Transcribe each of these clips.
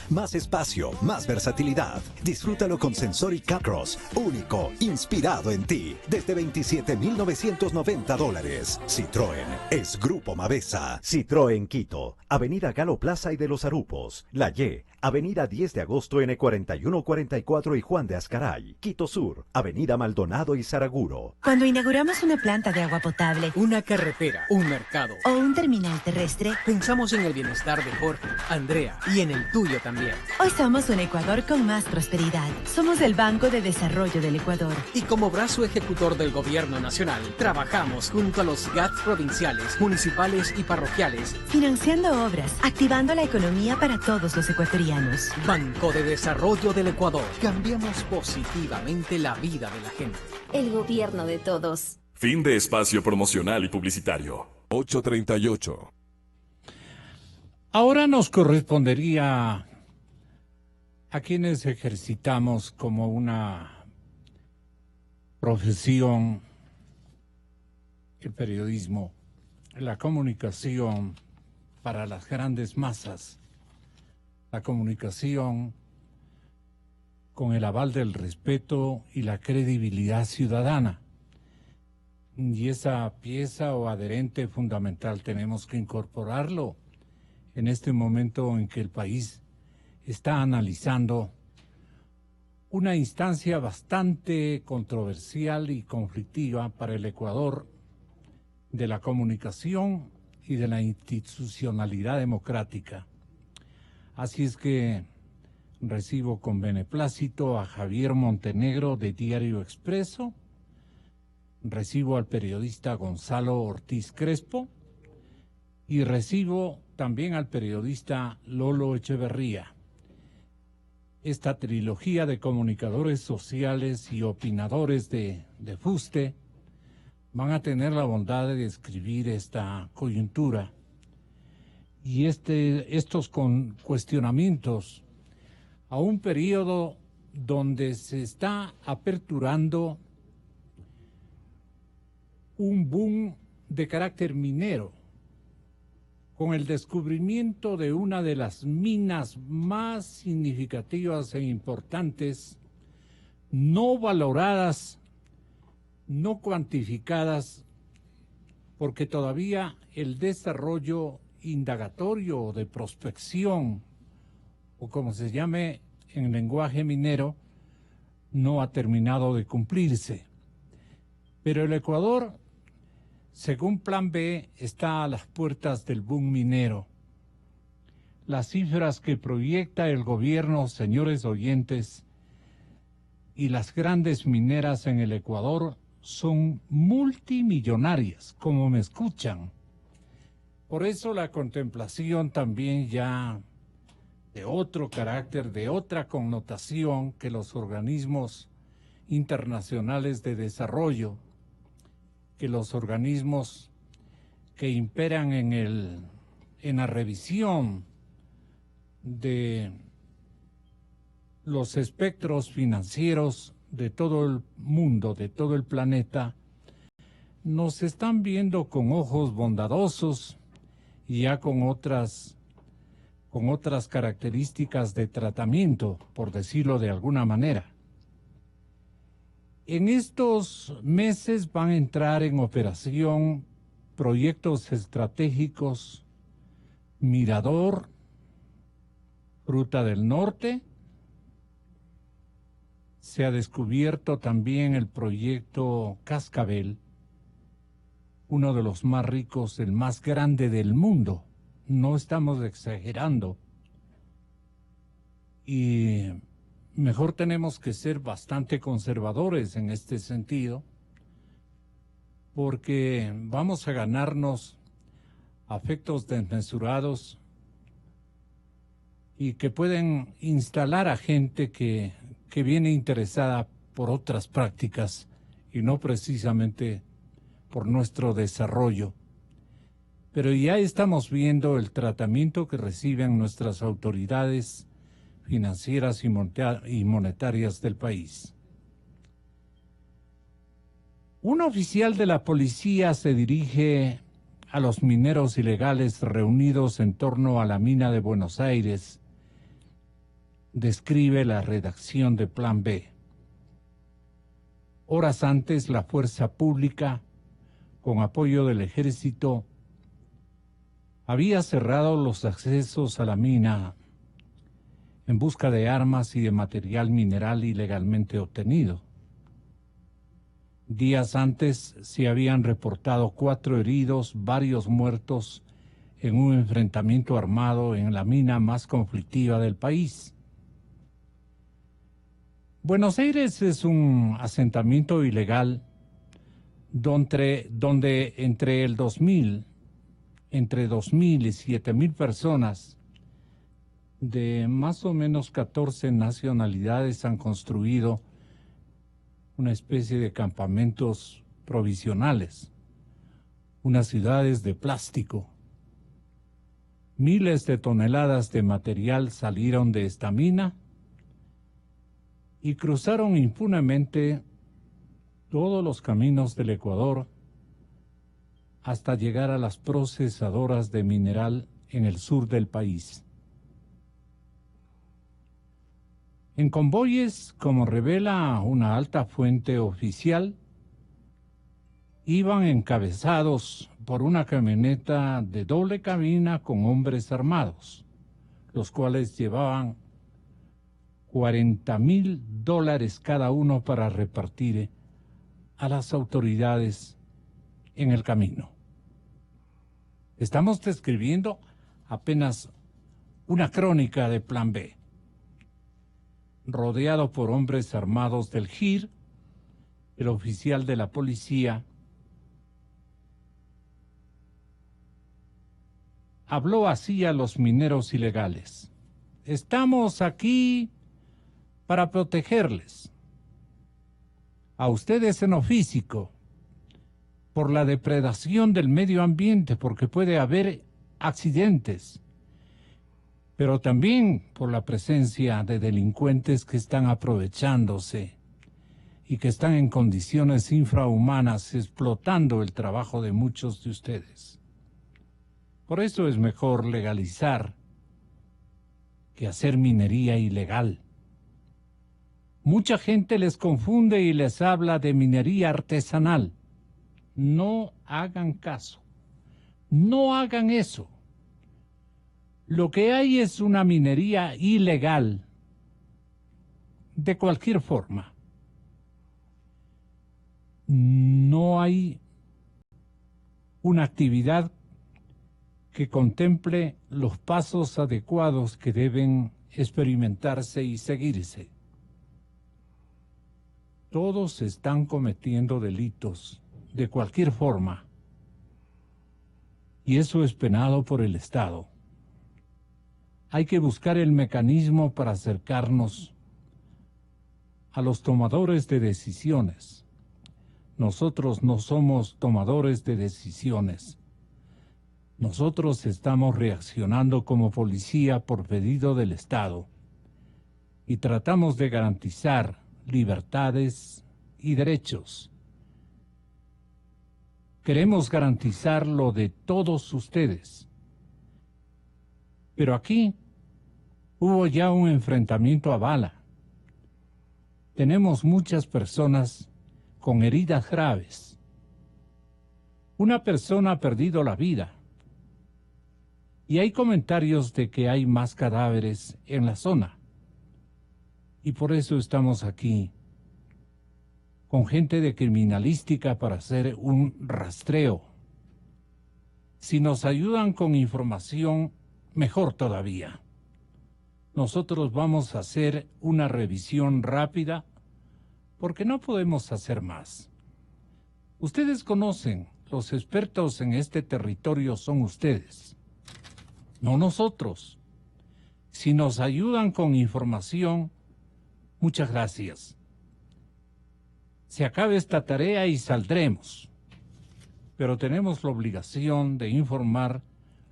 Más espacio, más versatilidad. Disfrútalo con Sensoric Cancross, único, inspirado en ti, desde $27,990. Citroën es Grupo Mavesa. Citroën Quito, Avenida Galo Plaza y de los Arupos. La Y, Avenida 10 de Agosto N4144 y Juan de Azcaray. Quito Sur, Avenida Maldonado y Saraguro. Cuando inauguramos una planta de agua potable, una carretera, un mercado o un terminal terrestre, pensamos en el bienestar de Jorge, Andrea y en el tuyo también. Hoy somos un Ecuador con más prosperidad. Somos el Banco de Desarrollo del Ecuador. Y como brazo ejecutor del Gobierno Nacional, trabajamos junto a los GATS provinciales, municipales y parroquiales, financiando obras, activando la economía para todos los ecuatorianos. Banco de Desarrollo del Ecuador. Cambiamos positivamente la vida de la gente. El gobierno de todos. Fin de espacio promocional y publicitario. 8:38. Ahora nos correspondería a quienes ejercitamos como una profesión el periodismo, la comunicación para las grandes masas, la comunicación con el aval del respeto y la credibilidad ciudadana. Y esa pieza o adherente fundamental tenemos que incorporarlo en este momento en que el país está analizando una instancia bastante controversial y conflictiva para el Ecuador de la comunicación y de la institucionalidad democrática. Así es que recibo con beneplácito a Javier Montenegro de Diario Expreso, recibo al periodista Gonzalo Ortiz Crespo y recibo también al periodista Lolo Echeverría. Esta trilogía de comunicadores sociales y opinadores de fuste van a tener la bondad de describir esta coyuntura y estos cuestionamientos a un periodo donde se está aperturando un boom de carácter minero, con el descubrimiento de una de las minas más significativas e importantes, no valoradas, no cuantificadas, porque todavía el desarrollo indagatorio o de prospección, o como se llame en lenguaje minero, no ha terminado de cumplirse. Pero el Ecuador, según Plan B, está a las puertas del boom minero. Las cifras que proyecta el gobierno, señores oyentes, y las grandes mineras en el Ecuador son multimillonarias, como me escuchan. Por eso la contemplación también ya de otro carácter, de otra connotación que los organismos internacionales de desarrollo, que los organismos que imperan en la revisión de los espectros financieros de todo el mundo, de todo el planeta, nos están viendo con ojos bondadosos y ya con otras características de tratamiento, por decirlo de alguna manera. En estos meses van a entrar en operación proyectos estratégicos Mirador, Fruta del Norte. Se ha descubierto también el proyecto Cascabel, uno de los más ricos, el más grande del mundo. No estamos exagerando. Y mejor tenemos que ser bastante conservadores en este sentido, porque vamos a ganarnos afectos desmesurados y que pueden instalar a gente que viene interesada por otras prácticas y no precisamente por nuestro desarrollo. Pero ya estamos viendo el tratamiento que reciben nuestras autoridades financieras y monetarias del país. Un oficial de la policía se dirige a los mineros ilegales reunidos en torno a la mina de Buenos Aires describe la redacción de Plan B. Horas antes, la fuerza pública, con apoyo del ejército, había cerrado los accesos a la mina en busca de armas y de material mineral ilegalmente obtenido. Días antes se habían reportado 4 heridos, varios muertos en un enfrentamiento armado en la mina más conflictiva del país. Buenos Aires es un asentamiento ilegal donde entre 2.000 y 7.000 personas de más o menos 14 nacionalidades han construido una especie de campamentos provisionales, unas ciudades de plástico. Miles de toneladas de material salieron de esta mina y cruzaron impunemente todos los caminos del Ecuador hasta llegar a las procesadoras de mineral en el sur del país. En convoyes, como revela una alta fuente oficial, iban encabezados por una camioneta de doble cabina con hombres armados, los cuales llevaban $40,000 cada uno para repartir a las autoridades en el camino. Estamos describiendo apenas una crónica de Plan B. Rodeado por hombres armados del GIR, el oficial de la policía habló así a los mineros ilegales: estamos aquí para protegerles a ustedes en lo físico, por la depredación del medio ambiente, porque puede haber accidentes, pero también por la presencia de delincuentes que están aprovechándose y que están en condiciones infrahumanas explotando el trabajo de muchos de ustedes. Por eso es mejor legalizar que hacer minería ilegal. Mucha gente les confunde y les habla de minería artesanal. No hagan caso. No hagan eso. Lo que hay es una minería ilegal, de cualquier forma. No hay una actividad que contemple los pasos adecuados que deben experimentarse y seguirse. Todos están cometiendo delitos de cualquier forma, y eso es penado por el Estado. Hay que buscar el mecanismo para acercarnos a los tomadores de decisiones. Nosotros no somos tomadores de decisiones. Nosotros estamos reaccionando como policía por pedido del Estado y tratamos de garantizar libertades y derechos. Queremos garantizar lo de todos ustedes. Pero aquí hubo ya un enfrentamiento a bala. Tenemos muchas personas con heridas graves. Una persona ha perdido la vida. Y hay comentarios de que hay más cadáveres en la zona. Y por eso estamos aquí con gente de criminalística para hacer un rastreo. Si nos ayudan con información, mejor todavía. Nosotros vamos a hacer una revisión rápida porque no podemos hacer más. Ustedes conocen, los expertos en este territorio son ustedes, no nosotros. Si nos ayudan con información, muchas gracias. Se acabe esta tarea y saldremos. Pero tenemos la obligación de informar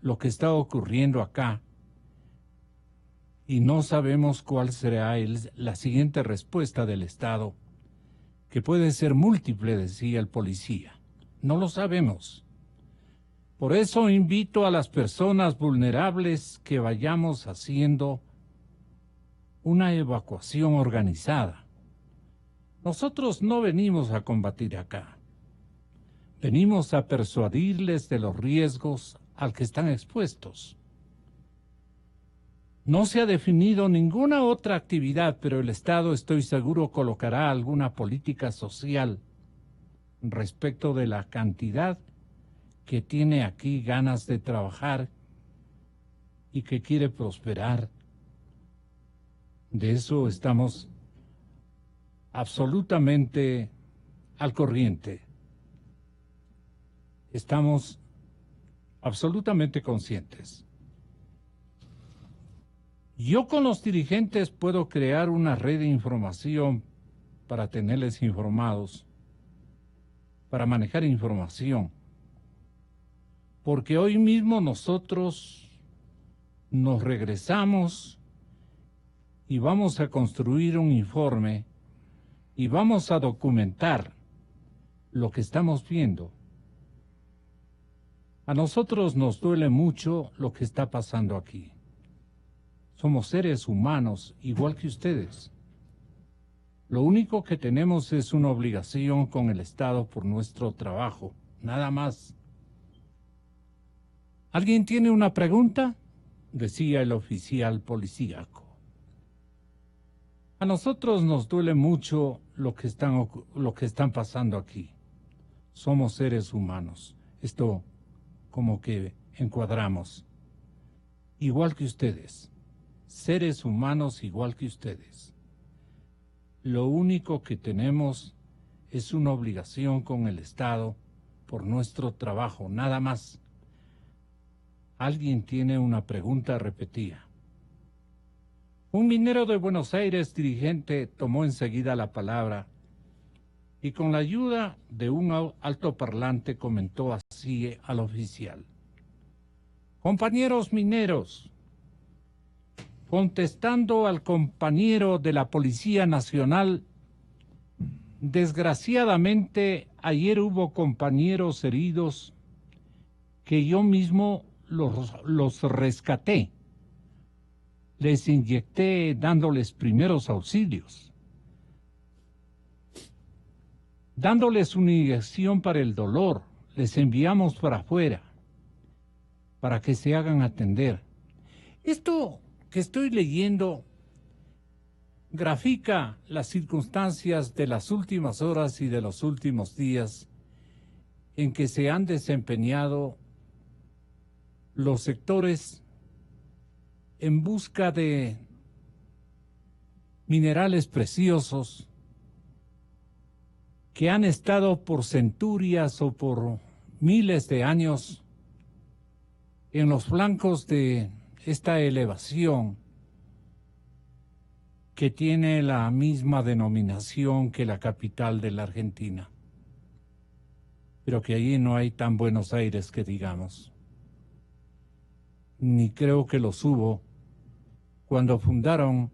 lo que está ocurriendo acá. Y no sabemos cuál será la siguiente respuesta del Estado, que puede ser múltiple, decía el policía. No lo sabemos. Por eso invito a las personas vulnerables que vayamos haciendo una evacuación organizada. Nosotros no venimos a combatir acá. Venimos a persuadirles de los riesgos al que están expuestos. No se ha definido ninguna otra actividad, pero el Estado, estoy seguro, colocará alguna política social respecto de la cantidad que tiene aquí ganas de trabajar y que quiere prosperar. De eso estamos absolutamente al corriente. Estamos absolutamente conscientes. Yo con los dirigentes puedo crear una red de información para tenerles informados, para manejar información, porque hoy mismo nosotros nos regresamos y vamos a construir un informe y vamos a documentar lo que estamos viendo. A nosotros nos duele mucho lo que está pasando aquí. Somos seres humanos igual que ustedes. Lo único que tenemos es una obligación con el Estado por nuestro trabajo, nada más. ¿Alguien tiene una pregunta?, decía el oficial policíaco. A nosotros nos duele mucho lo que están pasando aquí. Somos seres humanos. Esto como que encuadramos. Igual que ustedes. Seres humanos igual que ustedes. Lo único que tenemos es una obligación con el Estado por nuestro trabajo, nada más. Alguien tiene una pregunta repetida. Un minero de Buenos Aires, dirigente, tomó enseguida la palabra y con la ayuda de un altoparlante comentó así al oficial. Compañeros mineros, contestando al compañero de la Policía Nacional, desgraciadamente ayer hubo compañeros heridos que yo mismo los rescaté. Les inyecté dándoles primeros auxilios, dándoles una inyección para el dolor. Les enviamos para afuera para que se hagan atender. Esto que estoy leyendo grafica las circunstancias de las últimas horas y de los últimos días en que se han desempeñado los sectores en busca de minerales preciosos que han estado por centurias o por miles de años en los flancos de esta elevación que tiene la misma denominación que la capital de la Argentina, pero que allí no hay tan Buenos Aires que digamos, ni creo que los hubo cuando fundaron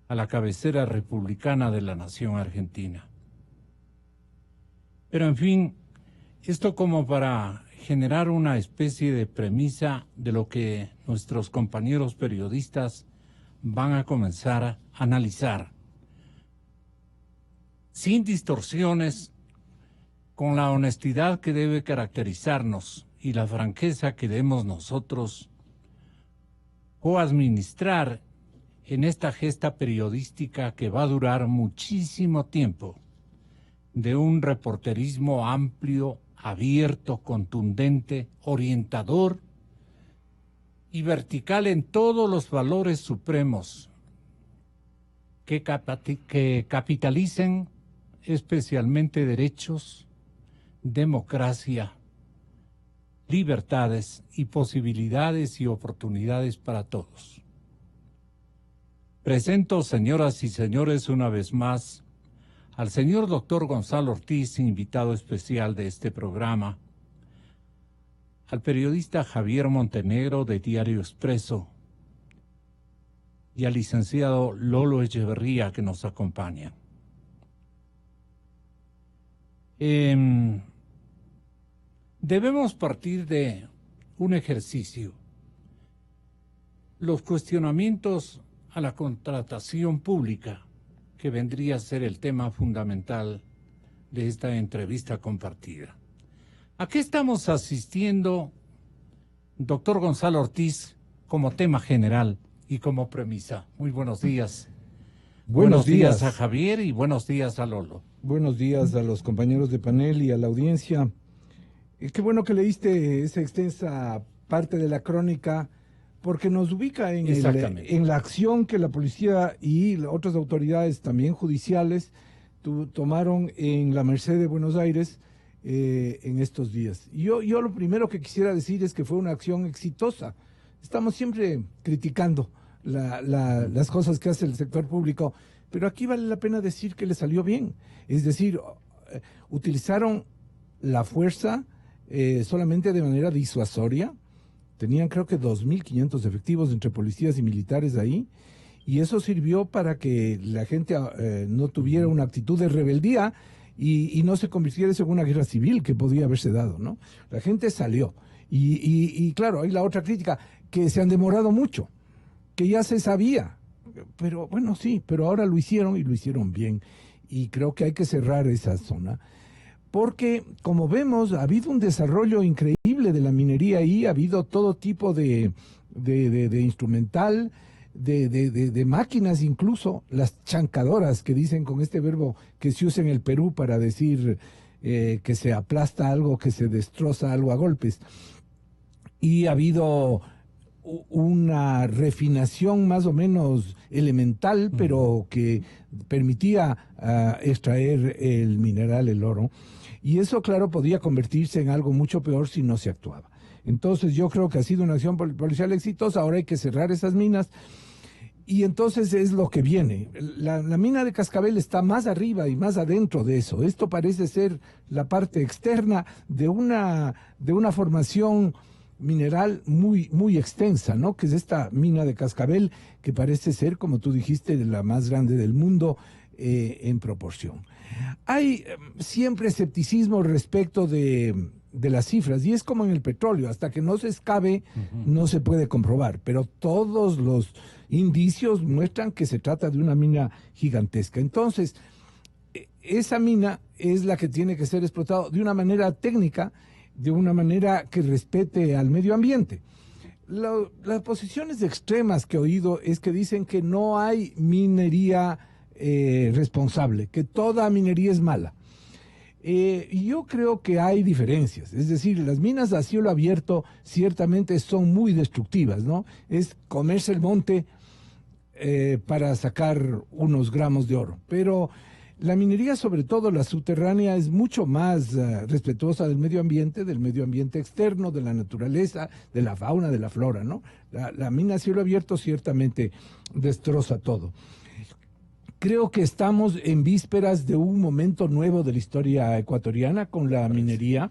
a la cabecera republicana de la nación argentina. Pero en fin, esto como para generar una especie de premisa de lo que nuestros compañeros periodistas van a comenzar a analizar, sin distorsiones, con la honestidad que debe caracterizarnos y la franqueza que debemos nosotros coadministrar en esta gesta periodística que va a durar muchísimo tiempo, de un reporterismo amplio, abierto, contundente, orientador y vertical en todos los valores supremos que capitalicen especialmente derechos, democracia, libertades y posibilidades y oportunidades para todos. Presento, señoras y señores, una vez más al señor doctor Gonzalo Ortiz, invitado especial de este programa, al periodista Javier Montenegro de Diario Expreso y al licenciado Lolo Echeverría que nos acompaña. Debemos partir de un ejercicio. Los cuestionamientos a la contratación pública, que vendría a ser el tema fundamental de esta entrevista compartida. ¿A qué estamos asistiendo, doctor Gonzalo Ortiz, como tema general y como premisa? Muy buenos días. Buenos días a Javier y buenos días a Lolo. Buenos días a los compañeros de panel y a la audiencia. Qué bueno que leíste esa extensa parte de la crónica, porque nos ubica en la acción que la policía y otras autoridades también judiciales tomaron en la Merced de Buenos Aires en estos días. Yo lo primero que quisiera decir es que fue una acción exitosa. Estamos siempre criticando las cosas que hace el sector público, pero aquí vale la pena decir que le salió bien. Es decir, utilizaron la fuerza solamente de manera disuasoria. Tenían creo que 2.500 efectivos entre policías y militares ahí, y eso sirvió para que la gente no tuviera una actitud de rebeldía y no se convirtiera en una guerra civil que podía haberse dado, ¿no? La gente salió. Y claro, hay la otra crítica, que se han demorado mucho, que ya se sabía. Pero bueno, sí, pero ahora lo hicieron y lo hicieron bien. Y creo que hay que cerrar esa zona. Porque, como vemos, ha habido un desarrollo increíble de la minería ahí, ha habido todo tipo de instrumental, de máquinas, incluso las chancadoras, que dicen con este verbo que se usa en el Perú para decir que se aplasta algo, que se destroza algo a golpes. Y ha habido una refinación más o menos elemental, pero que permitía extraer el mineral, el oro. Y eso, claro, podía convertirse en algo mucho peor si no se actuaba. Entonces yo creo que ha sido una acción policial exitosa. Ahora hay que cerrar esas minas. Y entonces es lo que viene. La mina de Cascabel está más arriba y más adentro de eso. Esto parece ser la parte externa de una formación mineral muy, muy extensa, ¿no? Que es esta mina de Cascabel, que parece ser, como tú dijiste, la más grande del mundo en proporción. Hay siempre escepticismo respecto de las cifras, y es como en el petróleo, hasta que no se excabe, no se puede comprobar, pero todos los indicios muestran que se trata de una mina gigantesca. Entonces, esa mina es la que tiene que ser explotada de una manera técnica, de una manera que respete al medio ambiente. Las posiciones extremas que he oído es que dicen que no hay minería responsable, que toda minería es mala. Yo creo que hay diferencias, es decir, las minas a cielo abierto ciertamente son muy destructivas, ¿no? Es comerse el monte para sacar unos gramos de oro, pero la minería, sobre todo la subterránea, es mucho más respetuosa del medio ambiente externo, de la naturaleza, de la fauna, de la flora, ¿no? La mina a cielo abierto ciertamente destroza todo. Creo que estamos en vísperas de un momento nuevo de la historia ecuatoriana con la minería.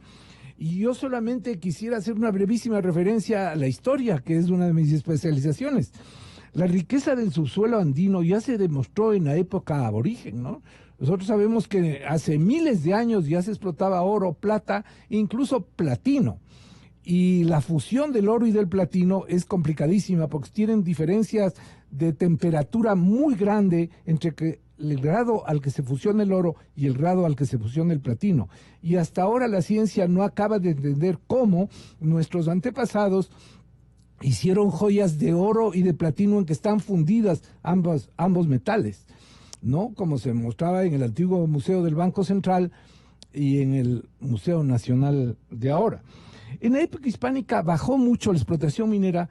Y yo solamente quisiera hacer una brevísima referencia a la historia, que es una de mis especializaciones. La riqueza del subsuelo andino ya se demostró en la época aborigen, ¿no? Nosotros sabemos que hace miles de años ya se explotaba oro, plata, incluso platino. Y la fusión del oro y del platino es complicadísima porque tienen diferencias de temperatura muy grande entre el grado al que se fusiona el oro y el grado al que se fusiona el platino. Y hasta ahora la ciencia no acaba de entender cómo nuestros antepasados hicieron joyas de oro y de platino en que están fundidas ambos metales, ¿no? Como se mostraba en el antiguo Museo del Banco Central y en el Museo Nacional de ahora. En la época hispánica bajó mucho la explotación minera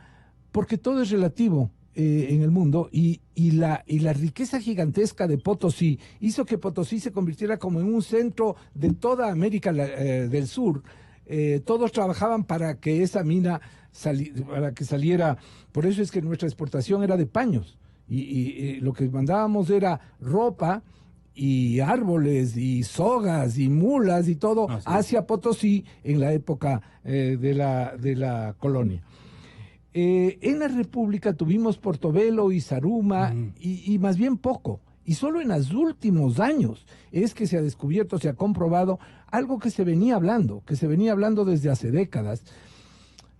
porque todo es relativo en el mundo y la riqueza gigantesca de Potosí hizo que Potosí se convirtiera como en un centro de toda América del Sur. Todos trabajaban para que esa mina saliera. Por eso es que nuestra exportación era de paños y lo que mandábamos era ropa y árboles y sogas y mulas y todo hacia Potosí en la época de la colonia. En la República tuvimos Portobelo y Zaruma y más bien poco. Y solo en los últimos años es que se ha descubierto, se ha comprobado algo que se venía hablando desde hace décadas.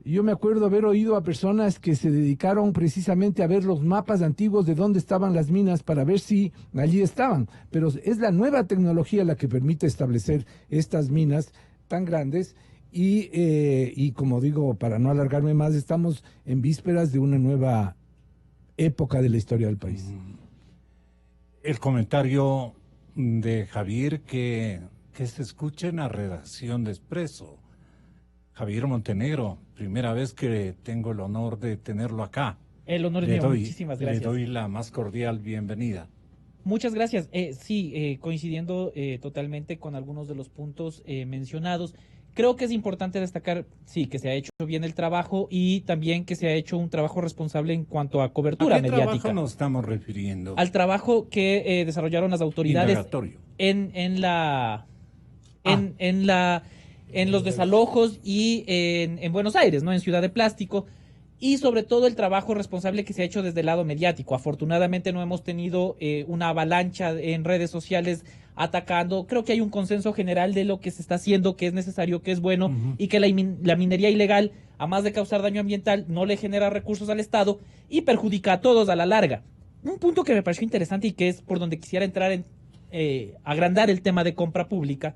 Yo me acuerdo haber oído a personas que se dedicaron precisamente a ver los mapas antiguos de dónde estaban las minas para ver si allí estaban. Pero es la nueva tecnología la que permite establecer estas minas tan grandes y como digo, para no alargarme más, estamos en vísperas de una nueva época de la historia del país. El comentario de Javier que se escuche en la redacción de Expreso. Javier Montenegro, primera vez que tengo el honor de tenerlo acá. El honor es mío, muchísimas gracias. Le doy la más cordial bienvenida. Muchas gracias. Coincidiendo totalmente con algunos de los puntos mencionados. Creo que es importante destacar, sí, que se ha hecho bien el trabajo y también que se ha hecho un trabajo responsable en cuanto a cobertura mediática. ¿A qué trabajo nos estamos refiriendo? Al trabajo que desarrollaron las autoridades en los desalojos y en Buenos Aires, ¿no? En Ciudad de Plástico, y sobre todo el trabajo responsable que se ha hecho desde el lado mediático. Afortunadamente no hemos tenido una avalancha en redes sociales atacando. Creo que hay un consenso general de lo que se está haciendo, que es necesario, que es bueno, y que la minería ilegal, a más de causar daño ambiental, no le genera recursos al Estado y perjudica a todos a la larga. Un punto que me pareció interesante y que es por donde quisiera entrar en agrandar el tema de compra pública,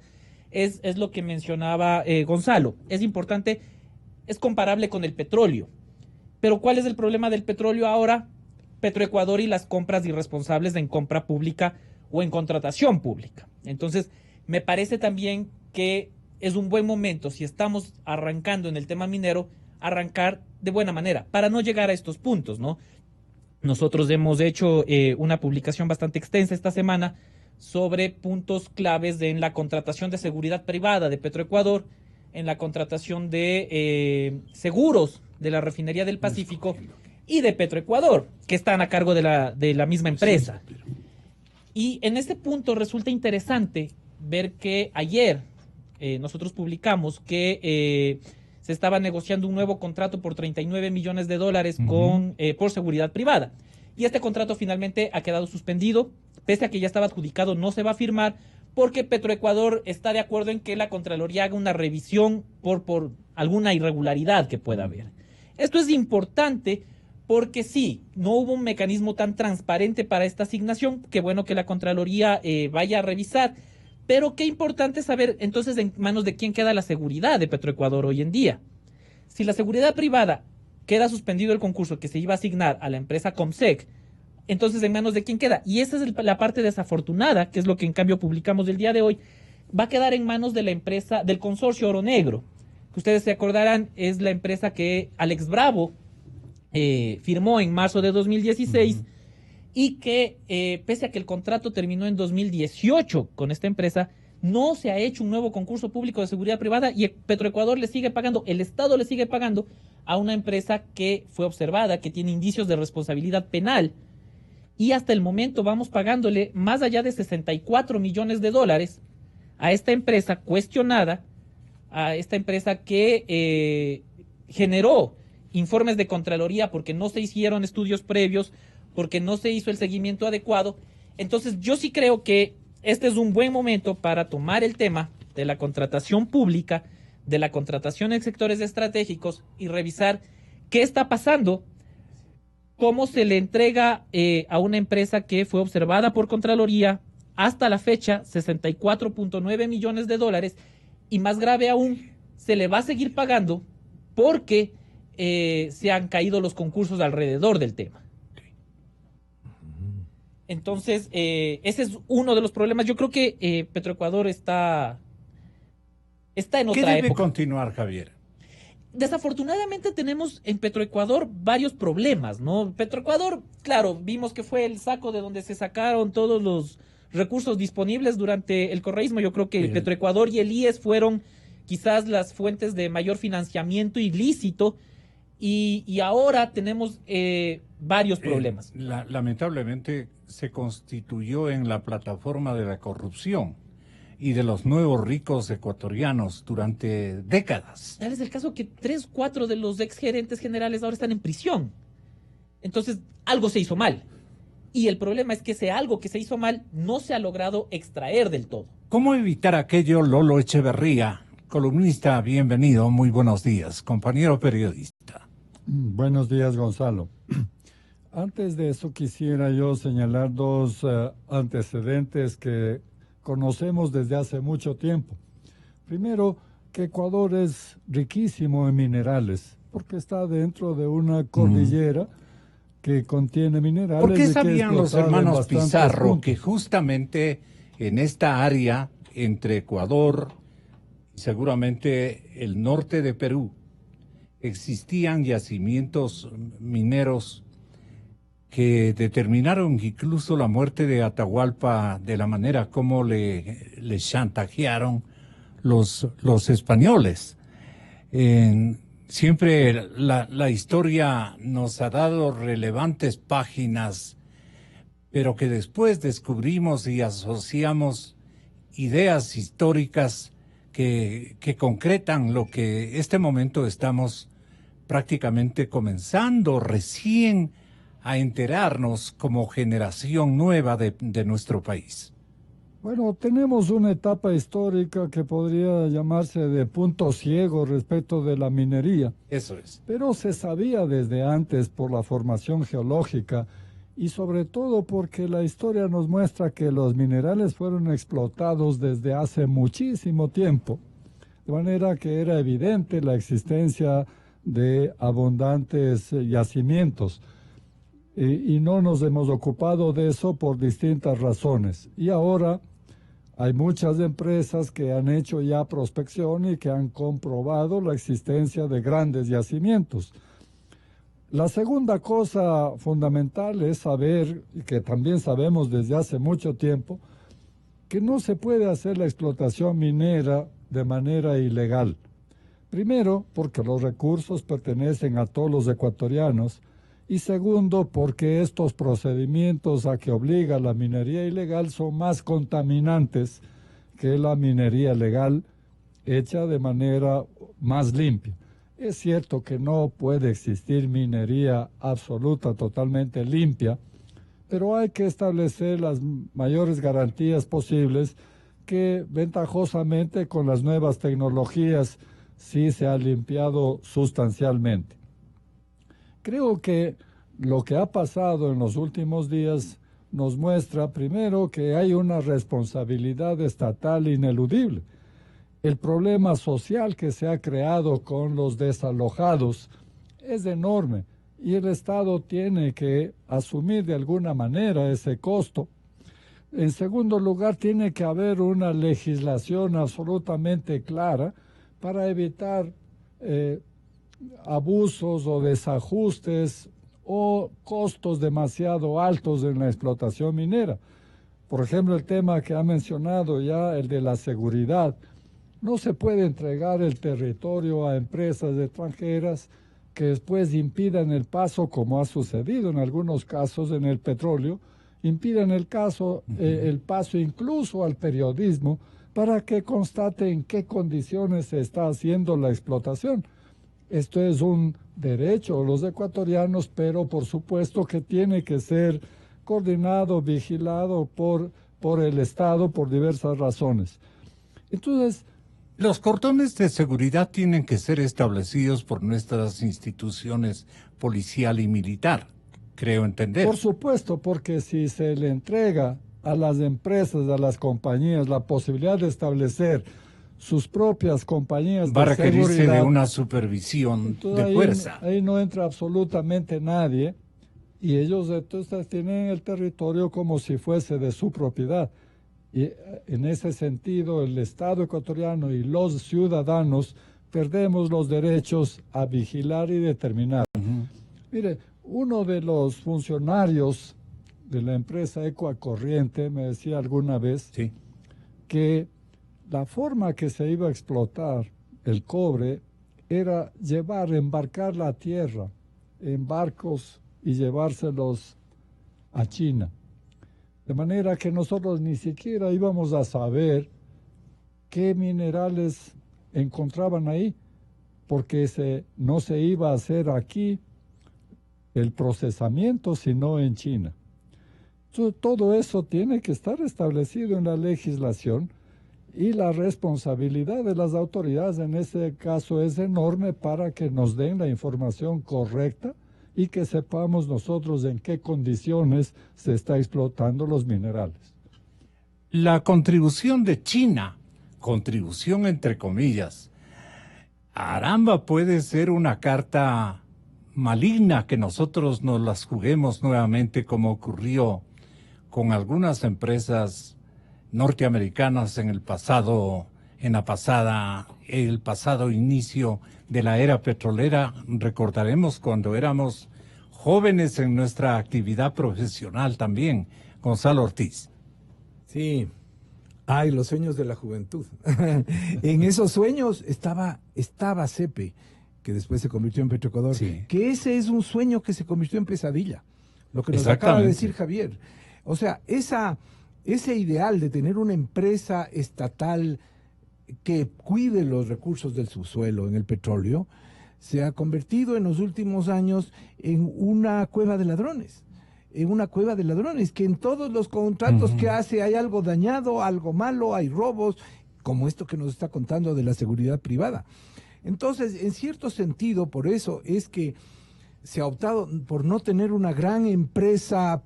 es lo que mencionaba Gonzalo. Es importante, es comparable con el petróleo. Pero ¿cuál es el problema del petróleo ahora? Petroecuador y las compras irresponsables en compra pública o en contratación pública. Entonces, me parece también que es un buen momento, si estamos arrancando en el tema minero, arrancar de buena manera, para no llegar a estos puntos, ¿no? Nosotros hemos hecho una publicación bastante extensa esta semana sobre puntos claves en la contratación de seguridad privada de Petroecuador, en la contratación de seguros de la Refinería del Pacífico y de Petroecuador, que están a cargo de la misma empresa. Y en este punto resulta interesante ver que ayer nosotros publicamos que se estaba negociando un nuevo contrato por $39 millones por seguridad privada. Y este contrato finalmente ha quedado suspendido, pese a que ya estaba adjudicado, no se va a firmar, porque Petroecuador está de acuerdo en que la Contraloría haga una revisión por alguna irregularidad que pueda haber. Esto es importante porque sí, no hubo un mecanismo tan transparente para esta asignación, qué bueno que la Contraloría vaya a revisar, pero qué importante saber entonces en manos de quién queda la seguridad de Petroecuador hoy en día. Si la seguridad privada queda suspendido el concurso que se iba a asignar a la empresa Comsec, entonces en manos de quién queda. Y esa es la parte desafortunada, que es lo que en cambio publicamos el día de hoy, va a quedar en manos de la empresa, del consorcio Oro Negro, que ustedes se acordarán es la empresa que Alex Bravo firmó en marzo de 2016 y que pese a que el contrato terminó en 2018 con esta empresa, no se ha hecho un nuevo concurso público de seguridad privada y Petroecuador le sigue pagando, el Estado le sigue pagando a una empresa que fue observada, que tiene indicios de responsabilidad penal, y hasta el momento vamos pagándole más allá de $64 millones a esta empresa cuestionada, a esta empresa que generó informes de Contraloría porque no se hicieron estudios previos, porque no se hizo el seguimiento adecuado. Entonces yo sí creo que este es un buen momento para tomar el tema de la contratación pública, de la contratación en sectores estratégicos y revisar qué está pasando, cómo se le entrega a una empresa que fue observada por Contraloría hasta la fecha $64.9 millones y más grave aún, se le va a seguir pagando porque se han caído los concursos alrededor del tema. Entonces, ese es uno de los problemas. Yo creo que Petroecuador está en otra época. ¿Qué debe continuar, Javier? Desafortunadamente tenemos en Petroecuador varios problemas, ¿no? Petroecuador, claro, vimos que fue el saco de donde se sacaron todos los recursos disponibles durante el correísmo. Yo creo que Petroecuador y el IES fueron quizás las fuentes de mayor financiamiento ilícito y ahora tenemos varios problemas. Lamentablemente se constituyó en la plataforma de la corrupción y de los nuevos ricos ecuatorianos durante décadas. Tal es el caso que 3, 4 de los exgerentes generales ahora están en prisión. Entonces, algo se hizo mal. Y el problema es que ese algo que se hizo mal no se ha logrado extraer del todo. ¿Cómo evitar aquello, Lolo Echeverría, columnista, bienvenido, muy buenos días, compañero periodista. Buenos días, Gonzalo. Antes de eso quisiera yo señalar dos antecedentes que conocemos desde hace mucho tiempo. Primero, que Ecuador es riquísimo en minerales, porque está dentro de una cordillera que contiene minerales. ¿Por qué sabían los hermanos Pizarro que justamente en esta área entre Ecuador y seguramente el norte de Perú existían yacimientos mineros que determinaron incluso la muerte de Atahualpa de la manera como le chantajearon los españoles? Siempre la historia nos ha dado relevantes páginas, pero que después descubrimos y asociamos ideas históricas que concretan lo que este momento estamos prácticamente comenzando recién a enterarnos como generación nueva de nuestro país. Bueno, tenemos una etapa histórica que podría llamarse de punto ciego respecto de la minería. Eso es. Pero se sabía desde antes por la formación geológica y sobre todo porque la historia nos muestra que los minerales fueron explotados desde hace muchísimo tiempo. De manera que era evidente la existencia de abundantes yacimientos. Y no nos hemos ocupado de eso por distintas razones. Y ahora hay muchas empresas que han hecho ya prospección y que han comprobado la existencia de grandes yacimientos. La segunda cosa fundamental es saber, y que también sabemos desde hace mucho tiempo, que no se puede hacer la explotación minera de manera ilegal. Primero, porque los recursos pertenecen a todos los ecuatorianos, y segundo, porque estos procedimientos a que obliga la minería ilegal son más contaminantes que la minería legal hecha de manera más limpia. Es cierto que no puede existir minería absoluta, totalmente limpia, pero hay que establecer las mayores garantías posibles que ventajosamente con las nuevas tecnologías sí se ha limpiado sustancialmente. Creo que lo que ha pasado en los últimos días nos muestra, primero, que hay una responsabilidad estatal ineludible. El problema social que se ha creado con los desalojados es enorme y el Estado tiene que asumir de alguna manera ese costo. En segundo lugar, tiene que haber una legislación absolutamente clara para evitar abusos o desajustes o costos demasiado altos en la explotación minera. Por ejemplo, el tema que ha mencionado ya, el de la seguridad. No se puede entregar el territorio a empresas extranjeras que después impidan el paso, como ha sucedido en algunos casos en el petróleo, impidan el paso incluso al periodismo para que constate en qué condiciones se está haciendo la explotación. Esto es un derecho de los ecuatorianos, pero por supuesto que tiene que ser coordinado, vigilado por el Estado por diversas razones. Entonces, los cordones de seguridad tienen que ser establecidos por nuestras instituciones policial y militar, creo entender. Por supuesto, porque si se le entrega a las empresas, a las compañías, la posibilidad de establecer sus propias compañías va a de requerirse seguridad, de una supervisión de fuerza. Ahí no entra absolutamente nadie y ellos entonces tienen el territorio como si fuese de su propiedad. Y en ese sentido el Estado ecuatoriano y los ciudadanos perdemos los derechos a vigilar y determinar. Mire, uno de los funcionarios de la empresa Ecuacorriente me decía alguna vez que la forma que se iba a explotar el cobre era embarcar la tierra en barcos y llevárselos a China. De manera que nosotros ni siquiera íbamos a saber qué minerales encontraban ahí, porque no se iba a hacer aquí el procesamiento, sino en China. Entonces, todo eso tiene que estar establecido en la legislación Y la responsabilidad de las autoridades en este caso es enorme para que nos den la información correcta y que sepamos nosotros en qué condiciones se está explotando los minerales. La contribución de China, contribución entre comillas, caramba, puede ser una carta maligna que nosotros nos las juguemos nuevamente, como ocurrió con algunas empresas norteamericanas en el pasado inicio de la era petrolera. Recordaremos cuando éramos jóvenes en nuestra actividad profesional también, Gonzalo Ortiz. Sí, ay, los sueños de la juventud. En esos sueños estaba CEPE, que después se convirtió en Petroecuador, sí. Que ese es un sueño que se convirtió en pesadilla, lo que nos acaba de decir Javier. O sea, ese ideal de tener una empresa estatal que cuide los recursos del subsuelo en el petróleo se ha convertido en los últimos años en una cueva de ladrones. Que en todos los contratos que hace hay algo dañado, algo malo, hay robos, como esto que nos está contando de la seguridad privada. Entonces, en cierto sentido, por eso es que se ha optado por no tener una gran empresa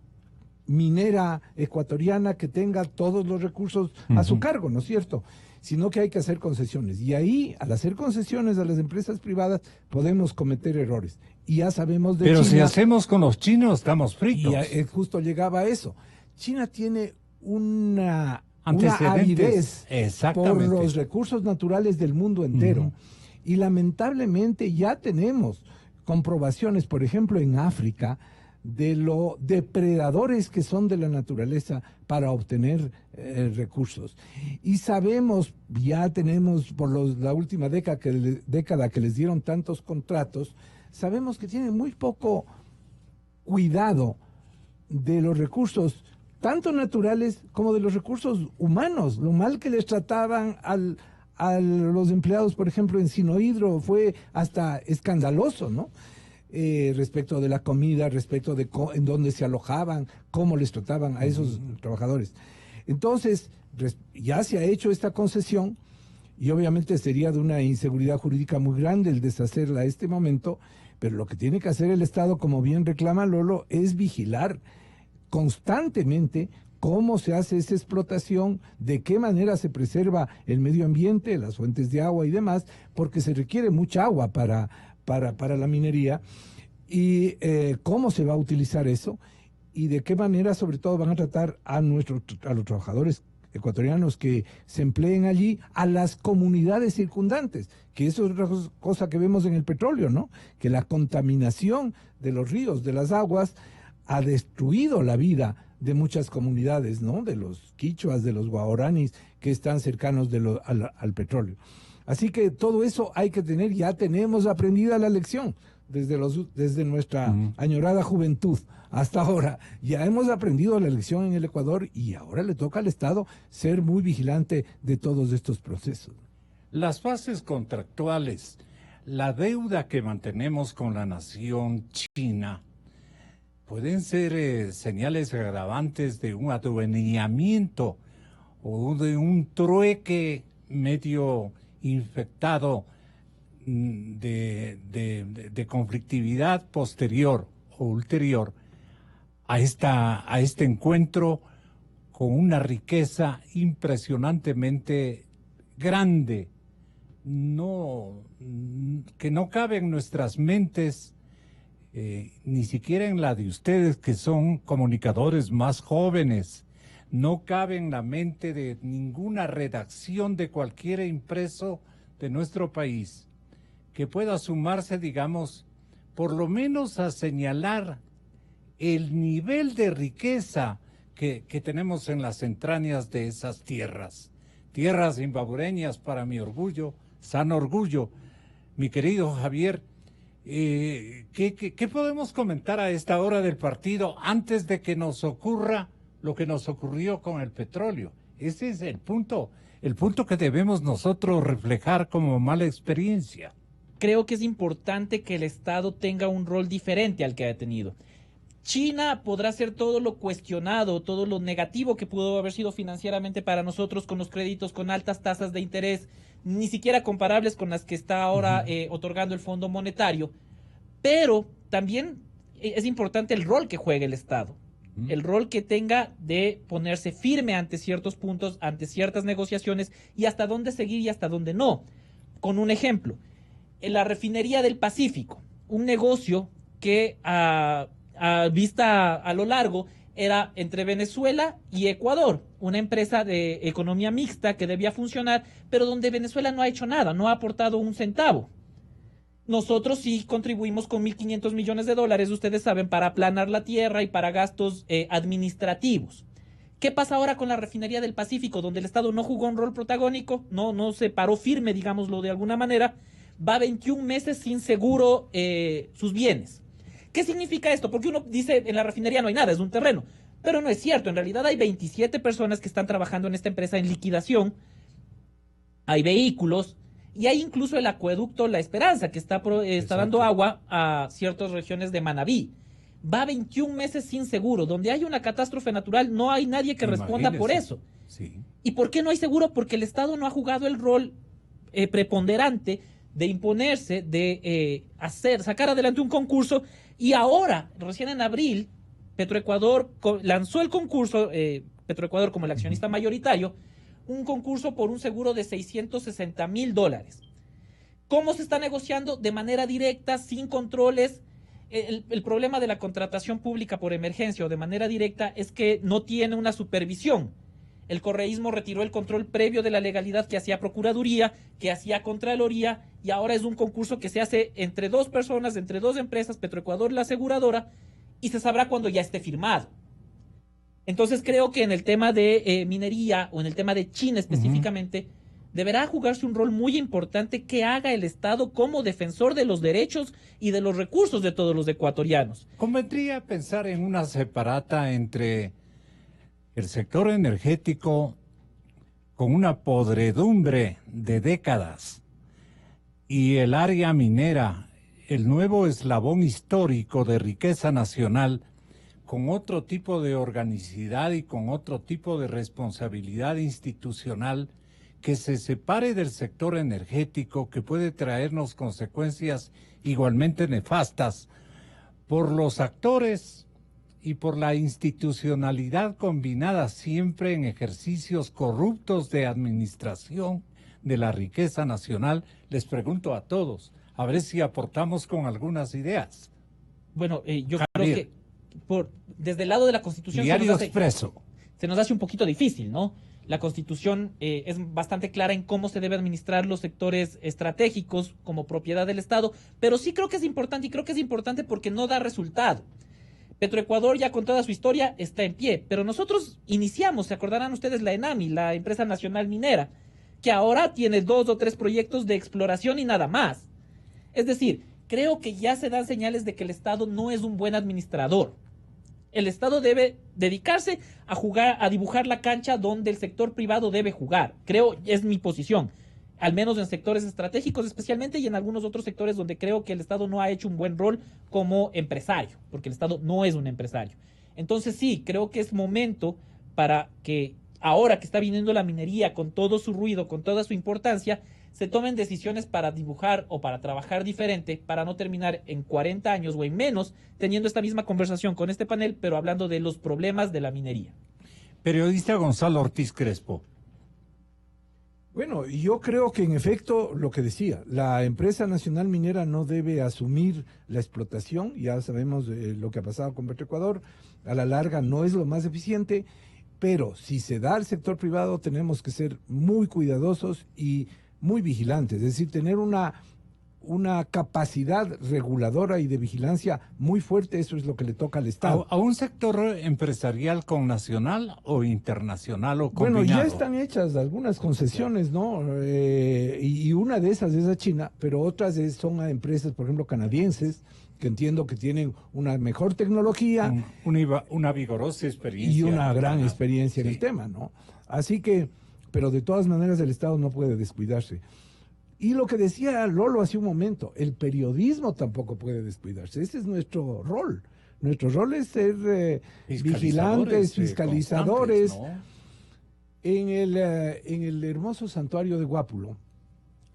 minera ecuatoriana que tenga todos los recursos a su cargo, ¿no es cierto? Sino que hay que hacer concesiones. Y ahí, al hacer concesiones a las empresas privadas, podemos cometer errores. Y ya sabemos de China. Pero si hacemos con los chinos, estamos fritos. Y justo llegaba a eso. China tiene una avidez por los recursos naturales del mundo entero. Y lamentablemente ya tenemos comprobaciones, por ejemplo, en África, de lo depredadores que son de la naturaleza para obtener recursos. Y sabemos, ya tenemos por la última década que les dieron tantos contratos, sabemos que tienen muy poco cuidado de los recursos, tanto naturales como de los recursos humanos. Lo mal que les trataban a los empleados, por ejemplo, en Sinohidro fue hasta escandaloso, ¿no? Respecto de la comida, respecto de en dónde se alojaban, cómo les trataban a esos trabajadores. Entonces, ya se ha hecho esta concesión y obviamente sería de una inseguridad jurídica muy grande el deshacerla a este momento, pero lo que tiene que hacer el Estado, como bien reclama Lolo, es vigilar constantemente cómo se hace esa explotación, de qué manera se preserva el medio ambiente, las fuentes de agua y demás, porque se requiere mucha agua para la minería, y cómo se va a utilizar eso y de qué manera sobre todo van a tratar a los trabajadores ecuatorianos que se empleen allí, a las comunidades circundantes, que eso es otra cosa que vemos en el petróleo, ¿no? Que la contaminación de los ríos, de las aguas, ha destruido la vida de muchas comunidades, ¿no? De los quichuas, de los guaraníes que están cercanos al petróleo. Así que todo eso hay que tener, ya tenemos aprendida la lección desde nuestra añorada juventud hasta ahora. Ya hemos aprendido la lección en el Ecuador y ahora le toca al Estado ser muy vigilante de todos estos procesos. Las bases contractuales, la deuda que mantenemos con la nación china, pueden ser señales agravantes de un adueñamiento o de un trueque medio infectado de conflictividad posterior o ulterior a este encuentro con una riqueza impresionantemente grande, que no cabe en nuestras mentes, ni siquiera en la de ustedes que son comunicadores más jóvenes. No cabe en la mente de ninguna redacción de cualquier impreso de nuestro país que pueda sumarse, digamos, por lo menos a señalar el nivel de riqueza que tenemos en las entrañas de esas tierras. Tierras zimbabureñas, para mi orgullo, sano orgullo. Mi querido Javier, ¿qué podemos comentar a esta hora del partido antes de que nos ocurra lo que nos ocurrió con el petróleo? Ese es el punto que debemos nosotros reflejar como mala experiencia. Creo que es importante que el Estado tenga un rol diferente al que ha tenido. China podrá ser todo lo cuestionado, todo lo negativo que pudo haber sido financieramente para nosotros con los créditos con altas tasas de interés, ni siquiera comparables con las que está ahora otorgando el Fondo Monetario, pero también es importante el rol que juegue el Estado, el rol que tenga de ponerse firme ante ciertos puntos, ante ciertas negociaciones y hasta dónde seguir y hasta dónde no. Con un ejemplo, en la refinería del Pacífico, un negocio que a vista a lo largo era entre Venezuela y Ecuador, una empresa de economía mixta que debía funcionar, pero donde Venezuela no ha hecho nada, no ha aportado un centavo. Nosotros sí contribuimos con $1.500 millones, ustedes saben, para aplanar la tierra y para gastos administrativos. ¿Qué pasa ahora con la refinería del Pacífico, donde el Estado no jugó un rol protagónico, no se paró firme, digámoslo de alguna manera? Va 21 meses sin seguro sus bienes. ¿Qué significa esto? Porque uno dice, en la refinería no hay nada, es un terreno. Pero no es cierto, en realidad hay 27 personas que están trabajando en esta empresa en liquidación, hay vehículos, y hay incluso el acueducto La Esperanza, que está dando agua a ciertas regiones de Manabí. Va 21 meses sin seguro. Donde hay una catástrofe natural, no hay nadie que responda por eso. Sí. ¿Y por qué no hay seguro? Porque el Estado no ha jugado el rol preponderante de imponerse, de sacar adelante un concurso. Y ahora, recién en abril, Petroecuador lanzó el concurso, Petroecuador como el accionista mayoritario, un concurso por un seguro de $660,000. ¿Cómo se está negociando? De manera directa, sin controles. El problema de la contratación pública por emergencia o de manera directa es que no tiene una supervisión. El correísmo retiró el control previo de la legalidad que hacía Procuraduría, que hacía Contraloría, y ahora es un concurso que se hace entre dos personas, entre dos empresas, Petroecuador y la aseguradora, y se sabrá cuando ya esté firmado. Entonces creo que en el tema de minería o en el tema de China específicamente, deberá jugarse un rol muy importante que haga el Estado como defensor de los derechos y de los recursos de todos los ecuatorianos. Convendría pensar en una separata entre el sector energético con una podredumbre de décadas y el área minera, el nuevo eslabón histórico de riqueza nacional, con otro tipo de organicidad y con otro tipo de responsabilidad institucional, que se separe del sector energético, que puede traernos consecuencias igualmente nefastas por los actores y por la institucionalidad combinada siempre en ejercicios corruptos de administración de la riqueza nacional. Les pregunto a todos, a ver si aportamos con algunas ideas. Bueno, yo creo que desde el lado de la Constitución Diario Expreso se nos hace un poquito difícil, ¿no? La Constitución es bastante clara en cómo se debe administrar los sectores estratégicos como propiedad del Estado, pero sí creo que es importante, y creo que es importante porque no da resultado. Petroecuador ya con toda su historia está en pie, pero nosotros iniciamos, se acordarán ustedes, la ENAMI, la Empresa Nacional Minera, que ahora tiene 2 o 3 proyectos de exploración y nada más. Es decir, creo que ya se dan señales de que el Estado no es un buen administrador. El Estado debe dedicarse a dibujar la cancha donde el sector privado debe jugar. Creo, es mi posición, al menos en sectores estratégicos especialmente y en algunos otros sectores donde creo que el Estado no ha hecho un buen rol como empresario, porque el Estado no es un empresario. Entonces sí, creo que es momento para que ahora que está viniendo la minería con todo su ruido, con toda su importancia, se tomen decisiones para dibujar o para trabajar diferente, para no terminar en 40 años o en menos teniendo esta misma conversación con este panel, pero hablando de los problemas de la minería. Periodista Gonzalo Ortiz Crespo. Bueno, yo creo que en efecto lo que decía, la empresa nacional minera no debe asumir la explotación, ya sabemos lo que ha pasado con Petroecuador, a la larga no es lo más eficiente, pero si se da al sector privado tenemos que ser muy cuidadosos y muy vigilantes, es decir, tener una capacidad reguladora y de vigilancia muy fuerte, eso es lo que le toca al Estado. ¿A un sector empresarial con nacional o internacional o combinado? Bueno, ya están hechas algunas concesiones, ¿no? Y una de esas es a China, pero otras son a empresas, por ejemplo, canadienses, que entiendo que tienen una mejor tecnología. Una vigorosa experiencia. Y una gran experiencia en el tema, ¿no? Así que, pero de todas maneras el Estado no puede descuidarse. Y lo que decía Lolo hace un momento, el periodismo tampoco puede descuidarse. Ese es nuestro rol. Nuestro rol es ser vigilantes, fiscalizadores. ¿No? En el hermoso santuario de Guápulo,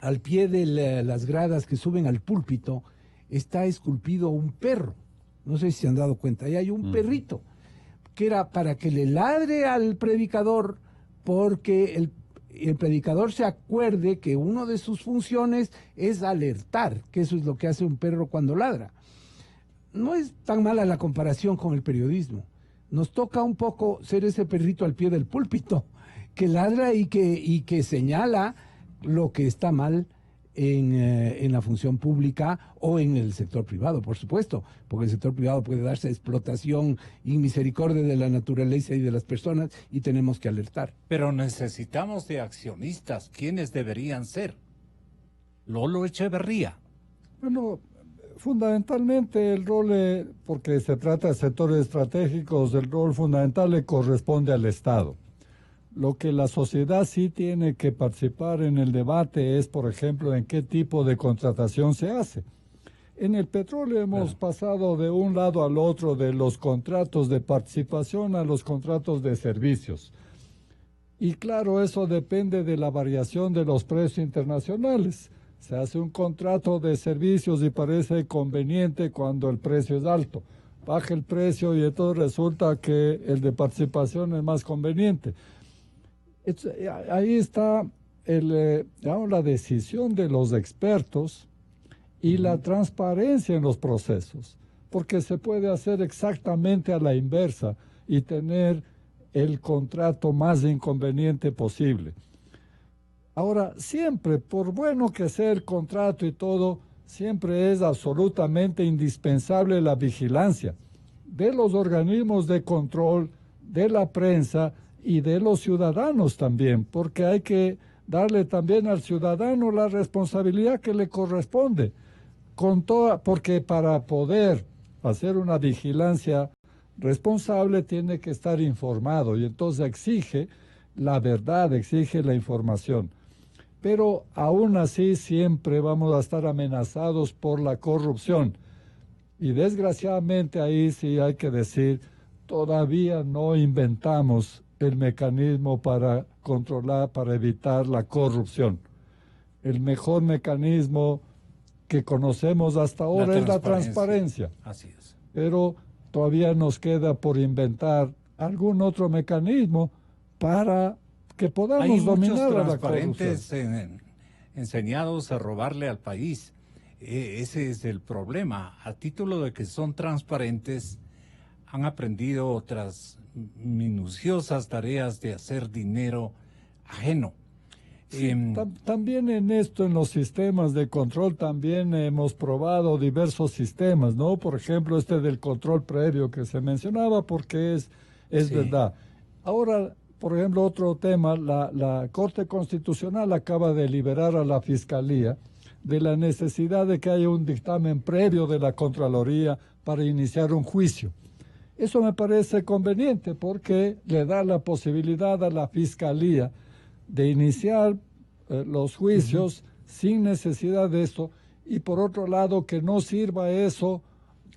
al pie de las gradas que suben al púlpito, está esculpido un perro. No sé si se han dado cuenta. Ahí hay un perrito que era para que le ladre al predicador, porque el predicador se acuerde que una de sus funciones es alertar, que eso es lo que hace un perro cuando ladra. No es tan mala la comparación con el periodismo. Nos toca un poco ser ese perrito al pie del púlpito, que ladra y que señala lo que está mal en la función pública o en el sector privado, por supuesto, porque el sector privado puede darse explotación y misericordia de la naturaleza y de las personas, y tenemos que alertar. Pero necesitamos de accionistas. ¿Quiénes deberían ser? Lolo Echeverría. Bueno, fundamentalmente el rol, porque se trata de sectores estratégicos, el rol fundamental le corresponde al Estado. Lo que la sociedad sí tiene que participar en el debate es, por ejemplo, en qué tipo de contratación se hace. En el petróleo hemos pasado de un lado al otro, de los contratos de participación a los contratos de servicios. Y claro, eso depende de la variación de los precios internacionales. Se hace un contrato de servicios y parece conveniente cuando el precio es alto. Baja el precio y entonces resulta que el de participación es más conveniente. Ahí está la decisión de los expertos y la transparencia en los procesos, porque se puede hacer exactamente a la inversa y tener el contrato más inconveniente posible. Ahora, siempre, por bueno que sea el contrato y todo, siempre es absolutamente indispensable la vigilancia de los organismos de control, de la prensa y de los ciudadanos también, porque hay que darle también al ciudadano la responsabilidad que le corresponde, porque para poder hacer una vigilancia responsable tiene que estar informado y entonces exige la verdad, exige la información. Pero aún así siempre vamos a estar amenazados por la corrupción y desgraciadamente ahí sí hay que decir, todavía no inventamos el mecanismo para controlar, para evitar la corrupción. El mejor mecanismo que conocemos hasta ahora es la transparencia. Así es. Pero todavía nos queda por inventar algún otro mecanismo para que podamos dominar a la corrupción. Hay muchos enseñados a robarle al país. Ese es el problema. A título de que son transparentes, han aprendido otras minuciosas tareas de hacer dinero ajeno. Sí, también en esto, en los sistemas de control, también hemos probado diversos sistemas, ¿no? Por ejemplo, este del control previo que se mencionaba, porque es sí, verdad. Ahora, por ejemplo, otro tema, la Corte Constitucional acaba de liberar a la Fiscalía de la necesidad de que haya un dictamen previo de la Contraloría para iniciar un juicio. Eso me parece conveniente porque le da la posibilidad a la Fiscalía de iniciar los juicios sin necesidad de esto, y por otro lado que no sirva eso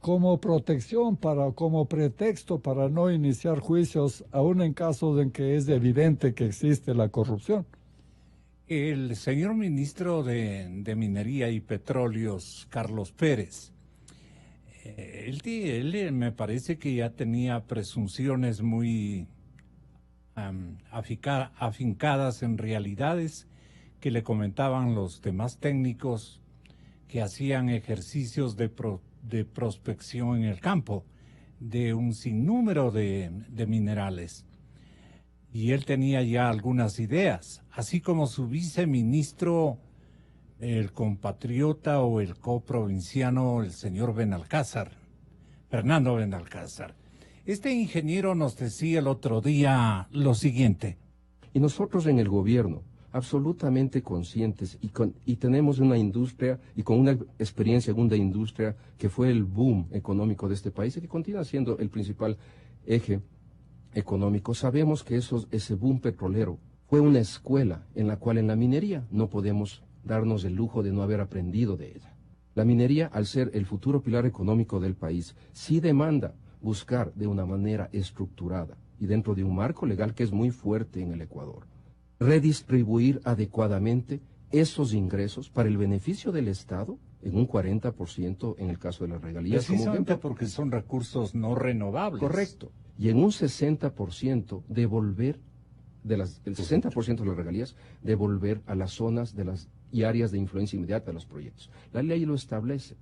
como protección, como pretexto para no iniciar juicios, aún en casos en que es evidente que existe la corrupción. El señor ministro de Minería y Petróleos, Carlos Pérez, él me parece que ya tenía presunciones muy afincadas en realidades que le comentaban los demás técnicos que hacían ejercicios de prospección en el campo de un sinnúmero de minerales. Y él tenía ya algunas ideas, así como su viceministro, el compatriota o el coprovinciano, el señor Benalcázar, Fernando Benalcázar. Este ingeniero nos decía el otro día lo siguiente. Y nosotros en el gobierno, absolutamente conscientes, y tenemos una industria, y con una experiencia en una industria que fue el boom económico de este país y que continúa siendo el principal eje económico, sabemos que ese boom petrolero fue una escuela en la cual en la minería no podemos darnos el lujo de no haber aprendido de ella. La minería, al ser el futuro pilar económico del país, sí demanda buscar de una manera estructurada y dentro de un marco legal que es muy fuerte en el Ecuador, redistribuir adecuadamente esos ingresos para el beneficio del Estado en un 40% en el caso de las regalías. Precisamente porque son recursos no renovables. Correcto. Y en un 60% devolver, el 60% de las regalías, devolver a las zonas y áreas de influencia inmediata de los proyectos. La ley lo establece.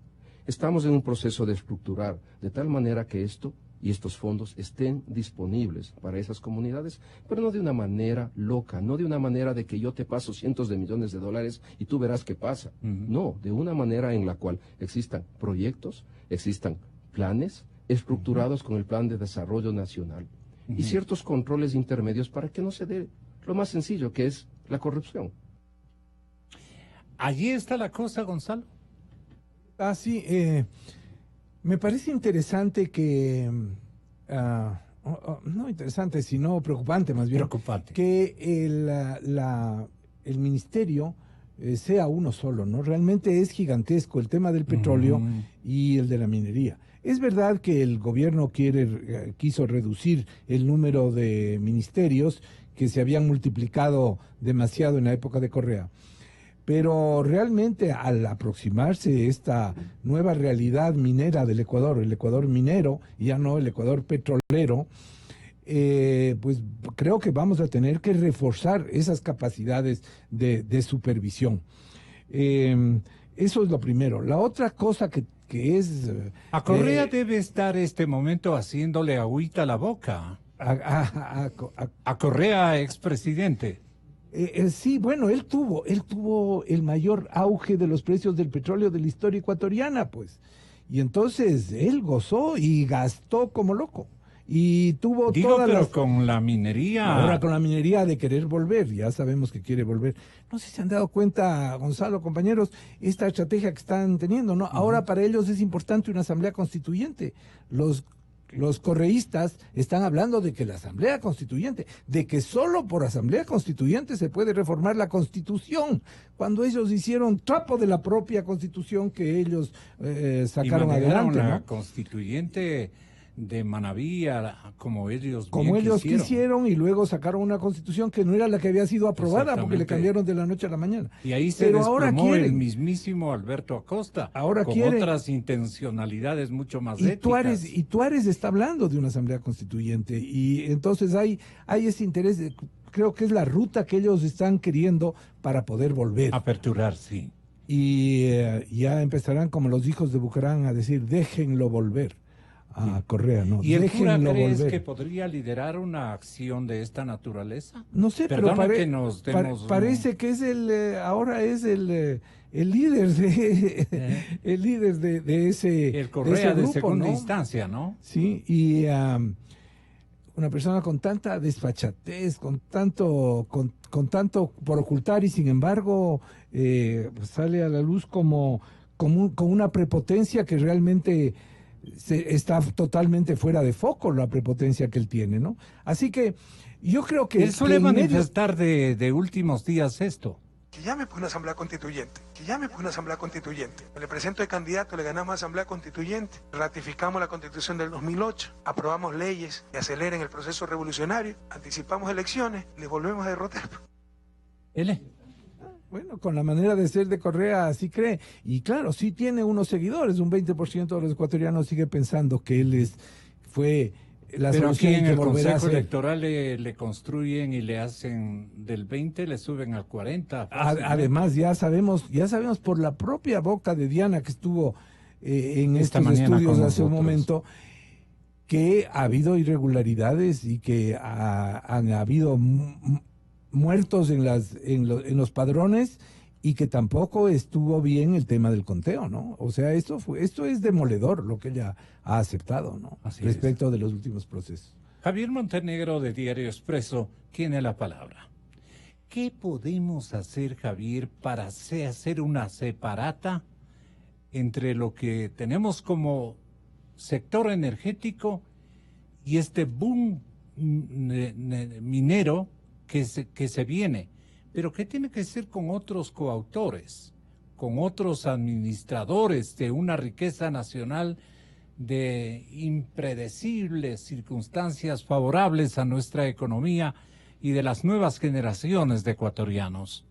Estamos en un proceso de estructurar de tal manera que esto y estos fondos estén disponibles para esas comunidades, pero no de una manera loca, no de una manera de que yo te paso cientos de millones de dólares y tú verás qué pasa. No, de una manera en la cual existan proyectos, existan planes estructurados con el Plan de Desarrollo Nacional y ciertos controles intermedios para que no se dé lo más sencillo, que es la corrupción. Allí está la cosa, Gonzalo. Sí, me parece interesante que, no interesante, sino preocupante más bien, preocupante, que el ministerio sea uno solo, ¿no? Realmente es gigantesco el tema del petróleo y el de la minería. Es verdad que el gobierno quiso reducir el número de ministerios que se habían multiplicado demasiado en la época de Correa. Pero realmente al aproximarse esta nueva realidad minera del Ecuador, el Ecuador minero, ya no el Ecuador petrolero, pues creo que vamos a tener que reforzar esas capacidades de supervisión. Eso es lo primero. La otra cosa que es... A Correa debe estar este momento haciéndole agüita a la boca. A Correa, expresidente. Sí, bueno, él tuvo el mayor auge de los precios del petróleo de la historia ecuatoriana, pues. Y entonces él gozó y gastó como loco. Y tuvo pero con la minería. Ahora con la minería de querer volver, ya sabemos que quiere volver. No sé si se han dado cuenta, Gonzalo, compañeros, esta estrategia que están teniendo, ¿no? Ahora para ellos es importante una asamblea constituyente. Los correístas están hablando de que la asamblea constituyente, de que solo por asamblea constituyente se puede reformar la constitución, cuando ellos hicieron trapo de la propia constitución que ellos sacaron adelante, ¿no? La constituyente de Manaví, como ellos quisieron, y luego sacaron una constitución que no era la que había sido aprobada porque le cambiaron de la noche a la mañana. Y ahí se desplomó el mismísimo Alberto Acosta, con otras intencionalidades mucho más éticas. Y Tuárez está hablando de una asamblea constituyente, y entonces hay ese interés, creo que es la ruta que ellos están queriendo para poder volver. Aperturar, sí. Y ya empezarán como los hijos de Bucarán a decir, déjenlo volver. A Correa, ¿no? ¿Y el cura crees que podría liderar una acción de esta naturaleza? No sé, pero parece que es ahora es el líder de ese el Correa de grupo, de segunda instancia, ¿no? Sí, y una persona con tanta desfachatez, con tanto por ocultar, y sin embargo sale a la luz con una prepotencia que realmente está totalmente fuera de foco, la prepotencia que él tiene, ¿no? Así que yo creo que... Él suele manifestar de últimos días esto. Que llame por una asamblea constituyente, le presento el candidato, le ganamos asamblea constituyente, ratificamos la constitución del 2008, aprobamos leyes que aceleren el proceso revolucionario, anticipamos elecciones, le volvemos a derrotar. Bueno, con la manera de ser de Correa, así cree. Y claro, sí tiene unos seguidores, un 20% de los ecuatorianos sigue pensando que él fue la solución. Pero aquí en el Consejo Electoral le construyen y le hacen del 20, le suben al 40. Además, ya sabemos por la propia boca de Diana, que estuvo en estos estudios hace un momento, que ha habido irregularidades y que han habido muertos en los padrones, y que tampoco estuvo bien el tema del conteo, ¿no? O sea, esto es demoledor lo que ella ha aceptado, ¿no? Respecto de los últimos procesos. Javier Montenegro, de Diario Expreso, tiene la palabra. ¿Qué podemos hacer, Javier, para hacer una separata entre lo que tenemos como sector energético y este boom minero que se viene, pero que tiene que ser con otros coautores, con otros administradores de una riqueza nacional de impredecibles circunstancias favorables a nuestra economía y de las nuevas generaciones de ecuatorianos?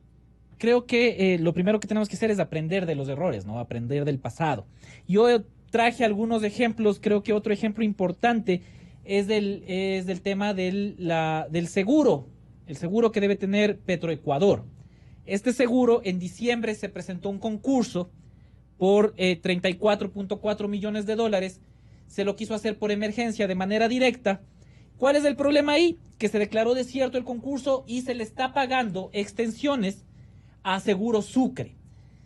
Creo que lo primero que tenemos que hacer es aprender de los errores, ¿no? Aprender del pasado. Yo traje algunos ejemplos. Creo que otro ejemplo importante es del tema del seguro, el seguro que debe tener Petroecuador. Este seguro, en diciembre se presentó un concurso por 34.4 millones de dólares. Se lo quiso hacer por emergencia de manera directa. ¿Cuál es el problema ahí? Que se declaró desierto el concurso y se le está pagando extensiones a Seguro Sucre.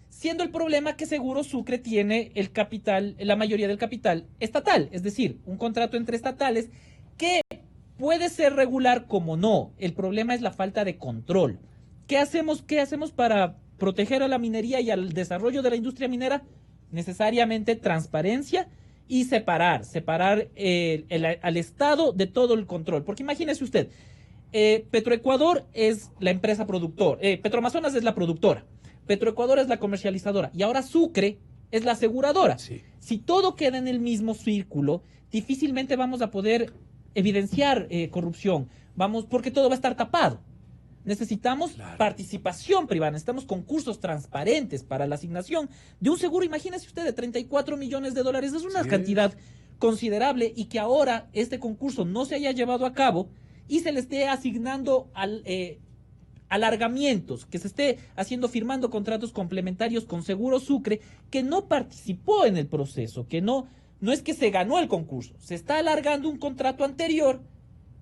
Siendo el problema que Seguro Sucre tiene el capital, la mayoría del capital estatal, es decir, un contrato entre estatales que puede ser regular como no. El problema es la falta de control. ¿Qué hacemos para proteger a la minería y al desarrollo de la industria minera? Necesariamente transparencia y separar al Estado de todo el control. Porque imagínese usted, Petroecuador es la empresa productora, Petroamazonas es la productora, Petroecuador es la comercializadora y ahora Sucre es la aseguradora. Sí. Si todo queda en el mismo círculo, difícilmente vamos a poder evidenciar corrupción, porque todo va a estar tapado. Necesitamos participación privada, necesitamos concursos transparentes para la asignación de un seguro. Imagínese usted, de 34 millones de dólares, es una cantidad considerable, y que ahora este concurso no se haya llevado a cabo y se le esté asignando alargamientos, que se esté firmando contratos complementarios con Seguro Sucre, que no participó en el proceso, que no es que se ganó el concurso, se está alargando un contrato anterior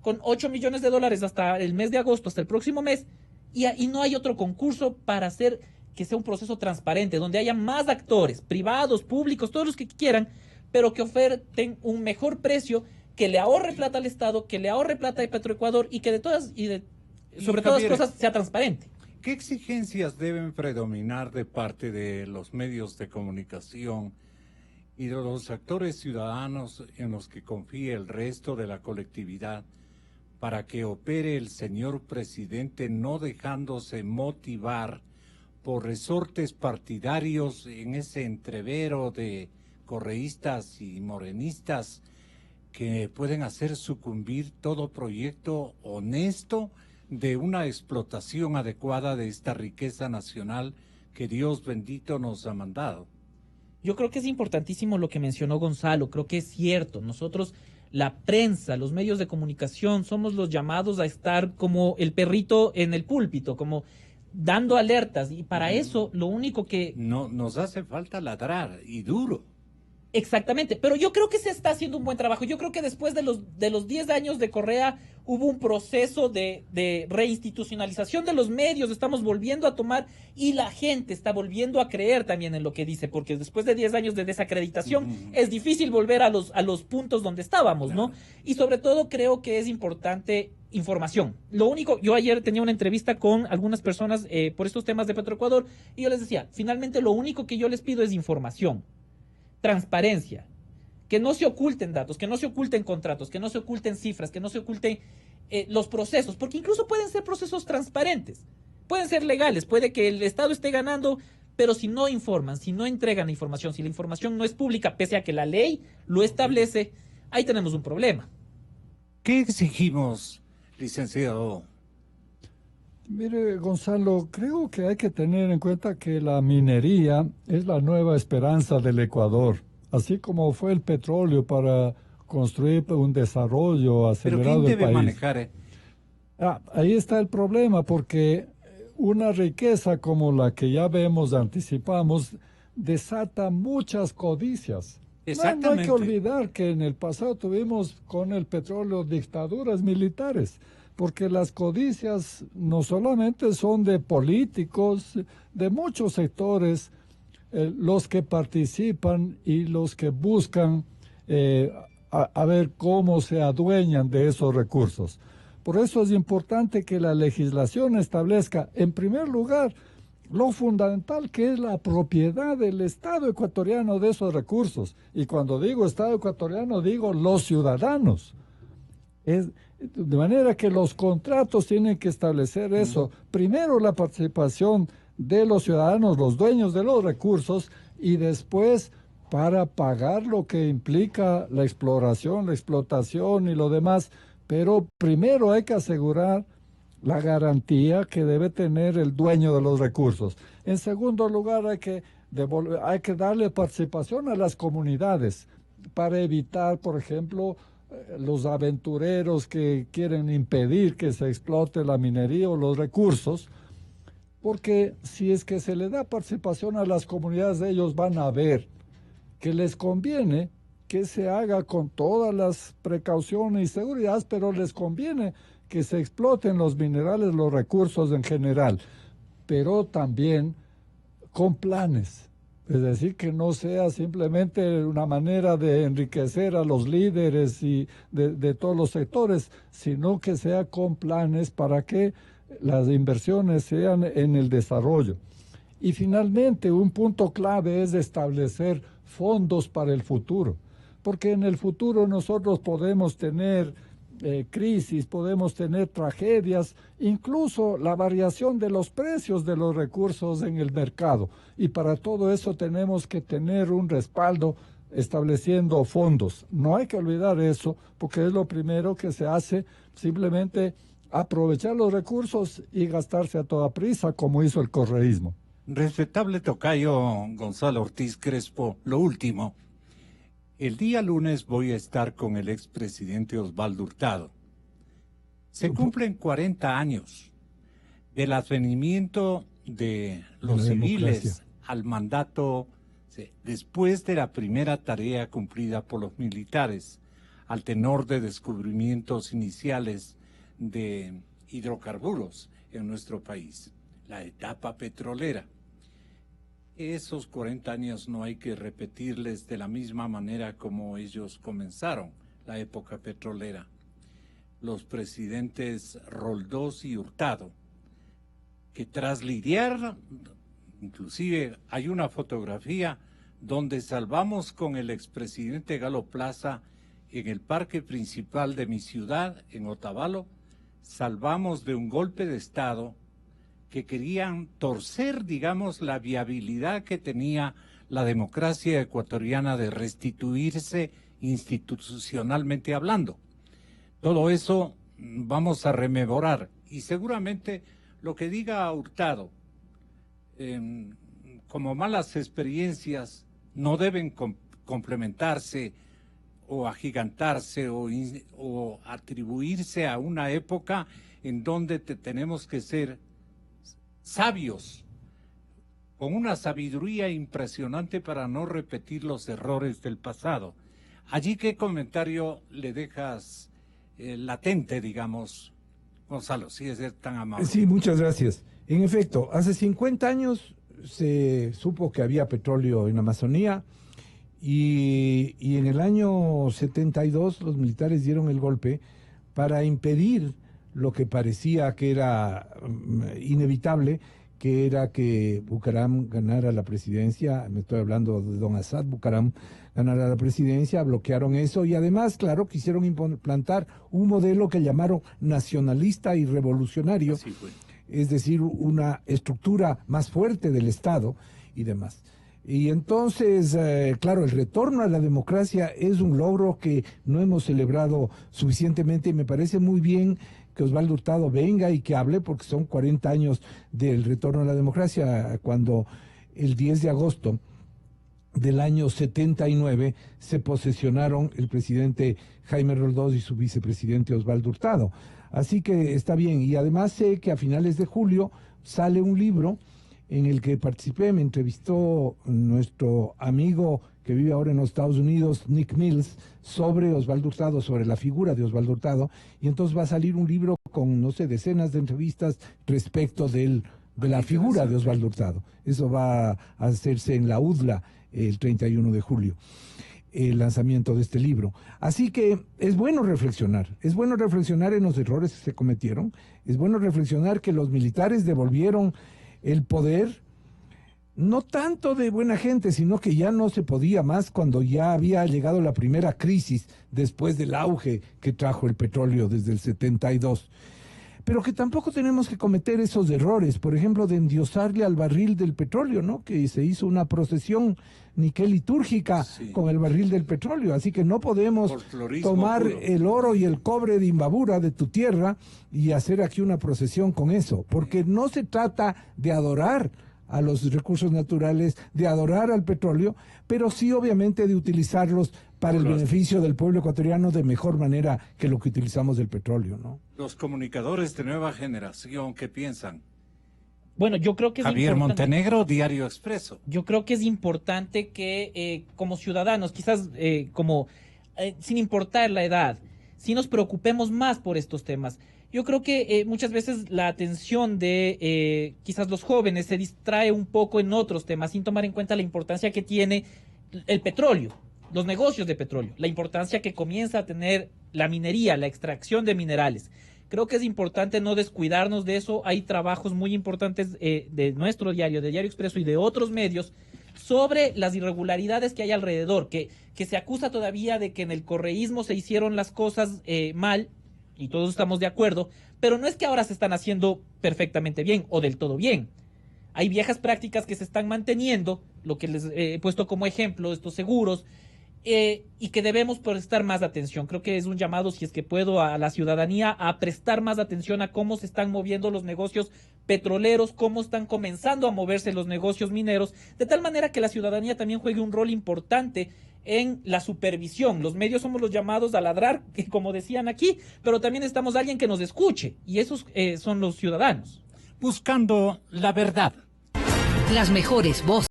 con 8 millones de dólares hasta el mes de agosto, hasta el próximo mes, y no hay otro concurso para hacer que sea un proceso transparente, donde haya más actores, privados, públicos, todos los que quieran, pero que oferten un mejor precio, que le ahorre plata al Estado, que le ahorre plata a Petroecuador, y que sobre todas las cosas sea transparente. ¿Qué exigencias deben predominar de parte de los medios de comunicación y de los actores ciudadanos en los que confíe el resto de la colectividad para que opere el señor presidente, no dejándose motivar por resortes partidarios en ese entrevero de correístas y morenistas que pueden hacer sucumbir todo proyecto honesto de una explotación adecuada de esta riqueza nacional que Dios bendito nos ha mandado? Yo creo que es importantísimo lo que mencionó Gonzalo, creo que es cierto. Nosotros, la prensa, los medios de comunicación, somos los llamados a estar como el perrito en el púlpito, como dando alertas, y para eso lo único que... No, nos hace falta ladrar, y duro. Exactamente, pero yo creo que se está haciendo un buen trabajo. Yo creo que después de los 10 años de Correa hubo un proceso de reinstitucionalización de los medios, estamos volviendo a tomar, y la gente está volviendo a creer también en lo que dice, porque después de 10 años de desacreditación es difícil volver a los puntos donde estábamos, ¿no? Y sobre todo creo que es importante información. Yo ayer tenía una entrevista con algunas personas por estos temas de Petroecuador, y yo les decía, finalmente lo único que yo les pido es información, transparencia, que no se oculten datos, que no se oculten contratos, que no se oculten cifras, que no se oculten los procesos, porque incluso pueden ser procesos transparentes, pueden ser legales, puede que el Estado esté ganando, pero si no informan, si no entregan la información, si la información no es pública, pese a que la ley lo establece, ahí tenemos un problema. ¿Qué exigimos, licenciado? Mire, Gonzalo, creo que hay que tener en cuenta que la minería es la nueva esperanza del Ecuador, así como fue el petróleo para construir un desarrollo acelerado del país. ¿Pero quién debe manejar? Ahí está el problema, porque una riqueza como la que ya vemos, anticipamos, desata muchas codicias. Exactamente. No hay que olvidar que en el pasado tuvimos con el petróleo dictaduras militares, porque las codicias no solamente son de políticos, de muchos sectores, los que participan y los que buscan a ver cómo se adueñan de esos recursos. Por eso es importante que la legislación establezca, en primer lugar, lo fundamental que es la propiedad del Estado ecuatoriano de esos recursos. Y cuando digo Estado ecuatoriano, digo los ciudadanos. De manera que los contratos tienen que establecer eso. Primero la participación de los ciudadanos, los dueños de los recursos, y después para pagar lo que implica la exploración, la explotación y lo demás. Pero primero hay que asegurar la garantía que debe tener el dueño de los recursos. En segundo lugar, hay que darle participación a las comunidades para evitar, por ejemplo, los aventureros que quieren impedir que se explote la minería o los recursos, porque si es que se le da participación a las comunidades, ellos van a ver que les conviene que se haga con todas las precauciones y seguridad, pero les conviene que se exploten los minerales, los recursos en general, pero también con planes. Es decir, que no sea simplemente una manera de enriquecer a los líderes y de todos los sectores, sino que sea con planes para que las inversiones sean en el desarrollo. Y finalmente, un punto clave es establecer fondos para el futuro, porque en el futuro nosotros podemos tener crisis, podemos tener tragedias, incluso la variación de los precios de los recursos en el mercado. Y para todo eso tenemos que tener un respaldo estableciendo fondos. No hay que olvidar eso, porque es lo primero que se hace, simplemente aprovechar los recursos y gastarse a toda prisa, como hizo el correísmo. Respetable tocayo Gonzalo Ortiz Crespo, lo último. El día lunes voy a estar con el expresidente Osvaldo Hurtado. Se cumplen 40 años del advenimiento de los civiles al mandato, después de la primera tarea cumplida por los militares, al tenor de descubrimientos iniciales de hidrocarburos en nuestro país, la etapa petrolera. Esos 40 años no hay que repetirles de la misma manera como ellos comenzaron la época petrolera. Los presidentes Roldós y Hurtado, que tras lidiar, inclusive hay una fotografía donde salvamos con el expresidente Galo Plaza en el parque principal de mi ciudad, en Otavalo, salvamos de un golpe de Estado que querían torcer, digamos, la viabilidad que tenía la democracia ecuatoriana de restituirse institucionalmente hablando. Todo eso vamos a rememorar y seguramente lo que diga Hurtado, como malas experiencias, no deben complementarse o agigantarse o atribuirse a una época en donde tenemos que ser sabios, con una sabiduría impresionante para no repetir los errores del pasado. Allí, ¿qué comentario le dejas latente, digamos, Gonzalo, si es tan amable? Sí, muchas gracias. En efecto, hace 50 años se supo que había petróleo en la Amazonía y en el año 72 los militares dieron el golpe para impedir lo que parecía que era inevitable, que era que Bucaram ganara la presidencia. Me estoy hablando de don Assad Bucaram, ganara la presidencia. Bloquearon eso y además, claro, quisieron implantar un modelo que llamaron nacionalista y revolucionario, es decir, una estructura más fuerte del Estado y demás. Y entonces, claro, el retorno a la democracia es un logro que no hemos celebrado suficientemente y me parece muy bien que Osvaldo Hurtado venga y que hable, porque son 40 años del retorno a la democracia, cuando el 10 de agosto del año 79 se posesionaron el presidente Jaime Roldós y su vicepresidente Osvaldo Hurtado. Así que está bien, y además sé que a finales de julio sale un libro en el que participé, me entrevistó nuestro amigo que vive ahora en los Estados Unidos, Nick Mills, sobre Osvaldo Hurtado, sobre la figura de Osvaldo Hurtado, y entonces va a salir un libro con, no sé, decenas de entrevistas respecto de la figura de Osvaldo Hurtado. Eso va a hacerse en la UDLA el 31 de julio, el lanzamiento de este libro. Así que es bueno reflexionar en los errores que se cometieron, es bueno reflexionar que los militares devolvieron el poder, no tanto de buena gente, sino que ya no se podía más cuando ya había llegado la primera crisis después del auge que trajo el petróleo desde el 72. pero que tampoco tenemos que cometer esos errores, por ejemplo, de endiosarle al barril del petróleo, ¿no? Que se hizo una procesión ni qué litúrgica con el barril del petróleo, así que no podemos tomar el oro y el cobre de Imbabura, de tu tierra, y hacer aquí una procesión con eso, porque no se trata de adorar a los recursos naturales, de adorar al petróleo, pero sí obviamente de utilizarlos para el beneficio del pueblo ecuatoriano de mejor manera que lo que utilizamos del petróleo, ¿no? Los comunicadores de nueva generación, ¿qué piensan? Bueno, yo creo que es Javier Montenegro, Diario Expreso. Yo creo que es importante que como ciudadanos, quizás sin importar la edad, sí nos preocupemos más por estos temas. Yo creo que muchas veces la atención de quizás los jóvenes se distrae un poco en otros temas, sin tomar en cuenta la importancia que tiene el petróleo, los negocios de petróleo, la importancia que comienza a tener la minería, la extracción de minerales. Creo que es importante no descuidarnos de eso. Hay trabajos muy importantes de nuestro diario, de Diario Expreso y de otros medios, sobre las irregularidades que hay alrededor, que se acusa todavía de que en el correísmo se hicieron las cosas mal, y todos estamos de acuerdo, pero no es que ahora se están haciendo perfectamente bien o del todo bien. Hay viejas prácticas que se están manteniendo, lo que les he puesto como ejemplo, estos seguros, y que debemos prestar más atención. Creo que es un llamado, si es que puedo, a la ciudadanía a prestar más atención a cómo se están moviendo los negocios petroleros, cómo están comenzando a moverse los negocios mineros, de tal manera que la ciudadanía también juegue un rol importante en la supervisión. Los medios somos los llamados a ladrar, como decían aquí, pero también estamos alguien que nos escuche, y esos son los ciudadanos. Buscando la verdad. Las mejores voces.